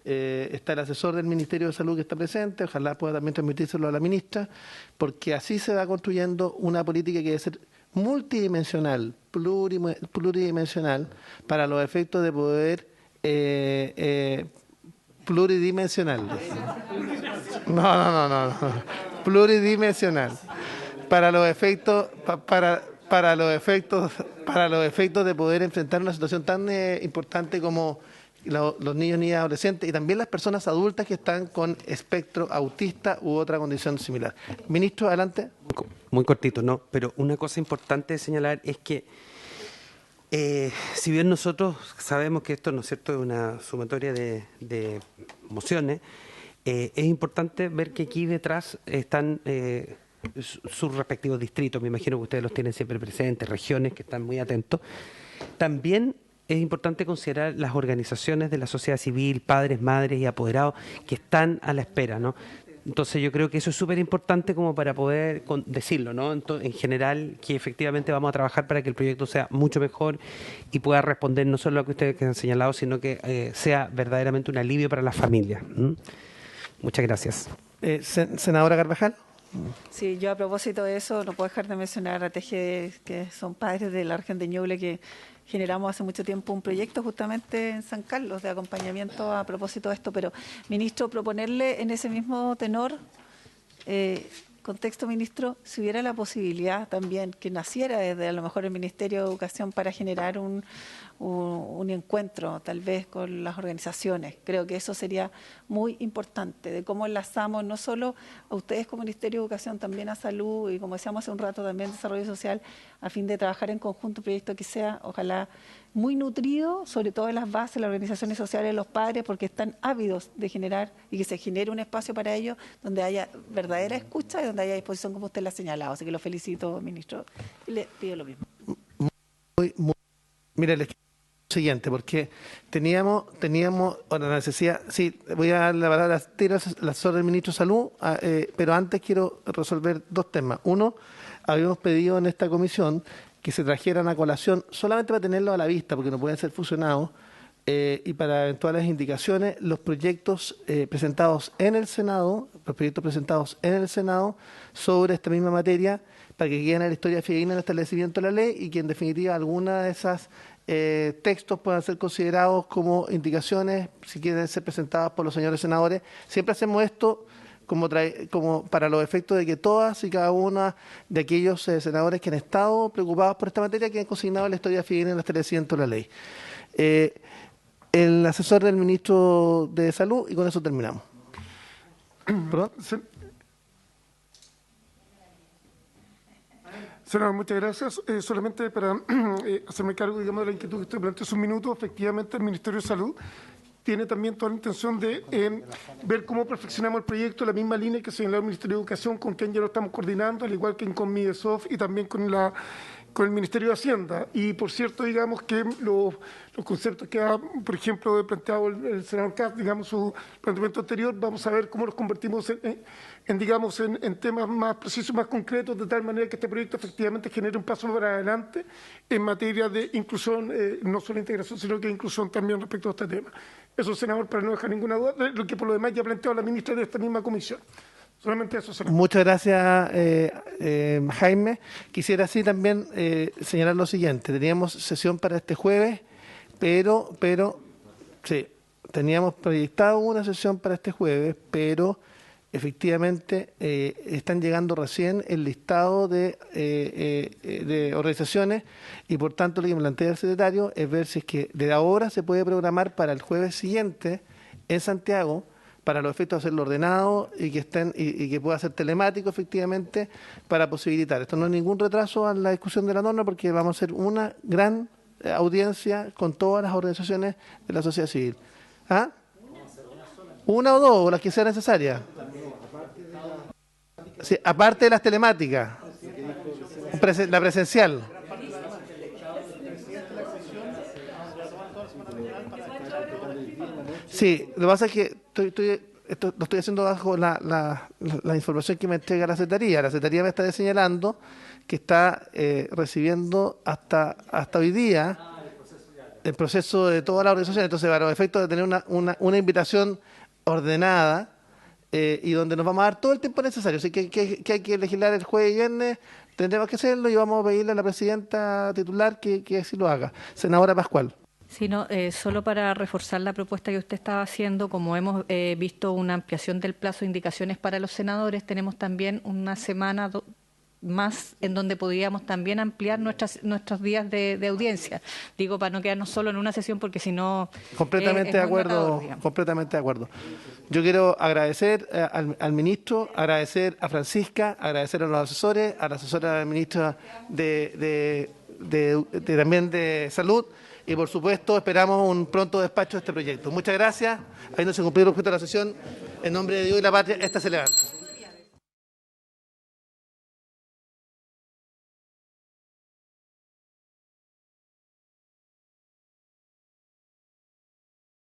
está el asesor del Ministerio de Salud que está presente, ojalá pueda también transmitírselo a la ministra, porque así se va construyendo una política que debe ser multidimensional, pluridimensional, para los efectos de poder pluridimensional. No. Pluridimensional. Para los efectos de poder enfrentar una situación tan importante como los niños, niñas, adolescentes y también las personas adultas que están con espectro autista u otra condición similar. Ministro, adelante. Muy cortito, ¿no? Pero una cosa importante de señalar es que si bien nosotros sabemos que esto, ¿no es cierto?, es una sumatoria de mociones, es importante ver que aquí detrás están sus respectivos distritos. Me imagino que ustedes los tienen siempre presentes, regiones que están muy atentos. También es importante considerar las organizaciones de la sociedad civil, padres, madres y apoderados que están a la espera, ¿no? Entonces yo creo que eso es súper importante como para poder decirlo, ¿no? En general, que efectivamente vamos a trabajar para que el proyecto sea mucho mejor y pueda responder no solo a lo que ustedes han señalado, sino que sea verdaderamente un alivio para las familias. Muchas gracias. Senadora Carvajal. Sí, yo a propósito de eso no puedo dejar de mencionar a TG, que son padres de la región de Ñuble, que generamos hace mucho tiempo un proyecto justamente en San Carlos de acompañamiento a propósito de esto, pero ministro, proponerle en ese mismo tenor, contexto, ministro, si hubiera la posibilidad también que naciera desde a lo mejor el Ministerio de Educación para generar un encuentro tal vez con las organizaciones. Creo que eso sería muy importante, de cómo enlazamos no solo a ustedes como Ministerio de Educación, también a Salud y, como decíamos hace un rato, también Desarrollo Social, a fin de trabajar en conjunto un proyecto que sea, ojalá, muy nutrido, sobre todo en las bases, las organizaciones sociales, los padres, porque están ávidos de generar y que se genere un espacio para ellos donde haya verdadera escucha y donde haya disposición, como usted la ha señalado. Así que lo felicito, ministro, y le pido lo mismo. Mire, les siguiente, porque teníamos la necesidad, sí, voy a dar la palabra al asesor del ministro de Salud, pero antes quiero resolver dos temas. Uno, habíamos pedido en esta comisión que se trajeran a colación, solamente para tenerlo a la vista, porque no pueden ser fusionados, y para eventuales indicaciones, los proyectos presentados en el Senado, sobre esta misma materia, para que queden en la historia fidedigna del establecimiento de la ley y que en definitiva alguna de esas textos puedan ser considerados como indicaciones, si quieren ser presentadas por los señores senadores. Siempre hacemos esto como para los efectos de que todas y cada una de aquellos senadores que han estado preocupados por esta materia queden consignados en la historia fidedigna del establecimiento de la ley. El asesor del ministro de Salud, y con eso terminamos. ¿Perdón? Senador, muchas gracias. Solamente para hacerme cargo, digamos, de la inquietud que usted planteó hace un minuto, efectivamente el Ministerio de Salud tiene también toda la intención de ver cómo perfeccionamos el proyecto en la misma línea que señaló el Ministerio de Educación, con quien ya lo estamos coordinando, al igual que con Midesoft y también con el Ministerio de Hacienda. Y por cierto, digamos que los conceptos que ha, por ejemplo, planteado el senador Katz, digamos, su planteamiento anterior, vamos a ver cómo los convertimos en temas más precisos, más concretos, de tal manera que este proyecto efectivamente genere un paso para adelante en materia de inclusión, no solo integración, sino que inclusión también respecto a este tema. Eso, senador, para no dejar ninguna duda, lo que por lo demás ya ha planteado la ministra de esta misma comisión. Solamente eso, senador. Muchas gracias, Jaime. Quisiera así también señalar lo siguiente. Teníamos sesión para este jueves, pero sí, teníamos proyectado una sesión para este jueves, pero efectivamente están llegando recién el listado de organizaciones y por tanto lo que me plantea el secretario es ver si es que de ahora se puede programar para el jueves siguiente en Santiago, para los efectos de hacerlo ordenado y que pueda ser telemático efectivamente para posibilitar. Esto no es ningún retraso a la discusión de la norma porque vamos a hacer una gran audiencia con todas las organizaciones de la sociedad civil. ¿Ah? ¿Una o dos? O las que sean necesarias. Sí, aparte de las telemáticas. La presencial. Sí, lo que pasa es que esto lo estoy haciendo bajo la información que me entrega la Secretaría. La Secretaría me está señalando que está recibiendo hasta hoy día el proceso de toda la organización. Entonces, para los efectos de tener una invitación ordenada y donde nos vamos a dar todo el tiempo necesario. Así que hay que legislar el jueves y viernes, tendremos que hacerlo y vamos a pedirle a la presidenta titular que así lo haga. Senadora Pascual. Sino solo para reforzar la propuesta que usted estaba haciendo, como hemos visto una ampliación del plazo de indicaciones para los senadores, tenemos también una semana más en donde podríamos también ampliar nuestros días de audiencia. Digo, para no quedarnos solo en una sesión, porque si no... Completamente de acuerdo, completamente de acuerdo. Yo quiero agradecer al ministro, agradecer a Francisca, agradecer a los asesores, a la asesora del ministro también de Salud, y por supuesto esperamos un pronto despacho de este proyecto. Muchas gracias. Ahí no se cumplió el objeto de la sesión. En nombre de Dios y la patria, esta se levanta.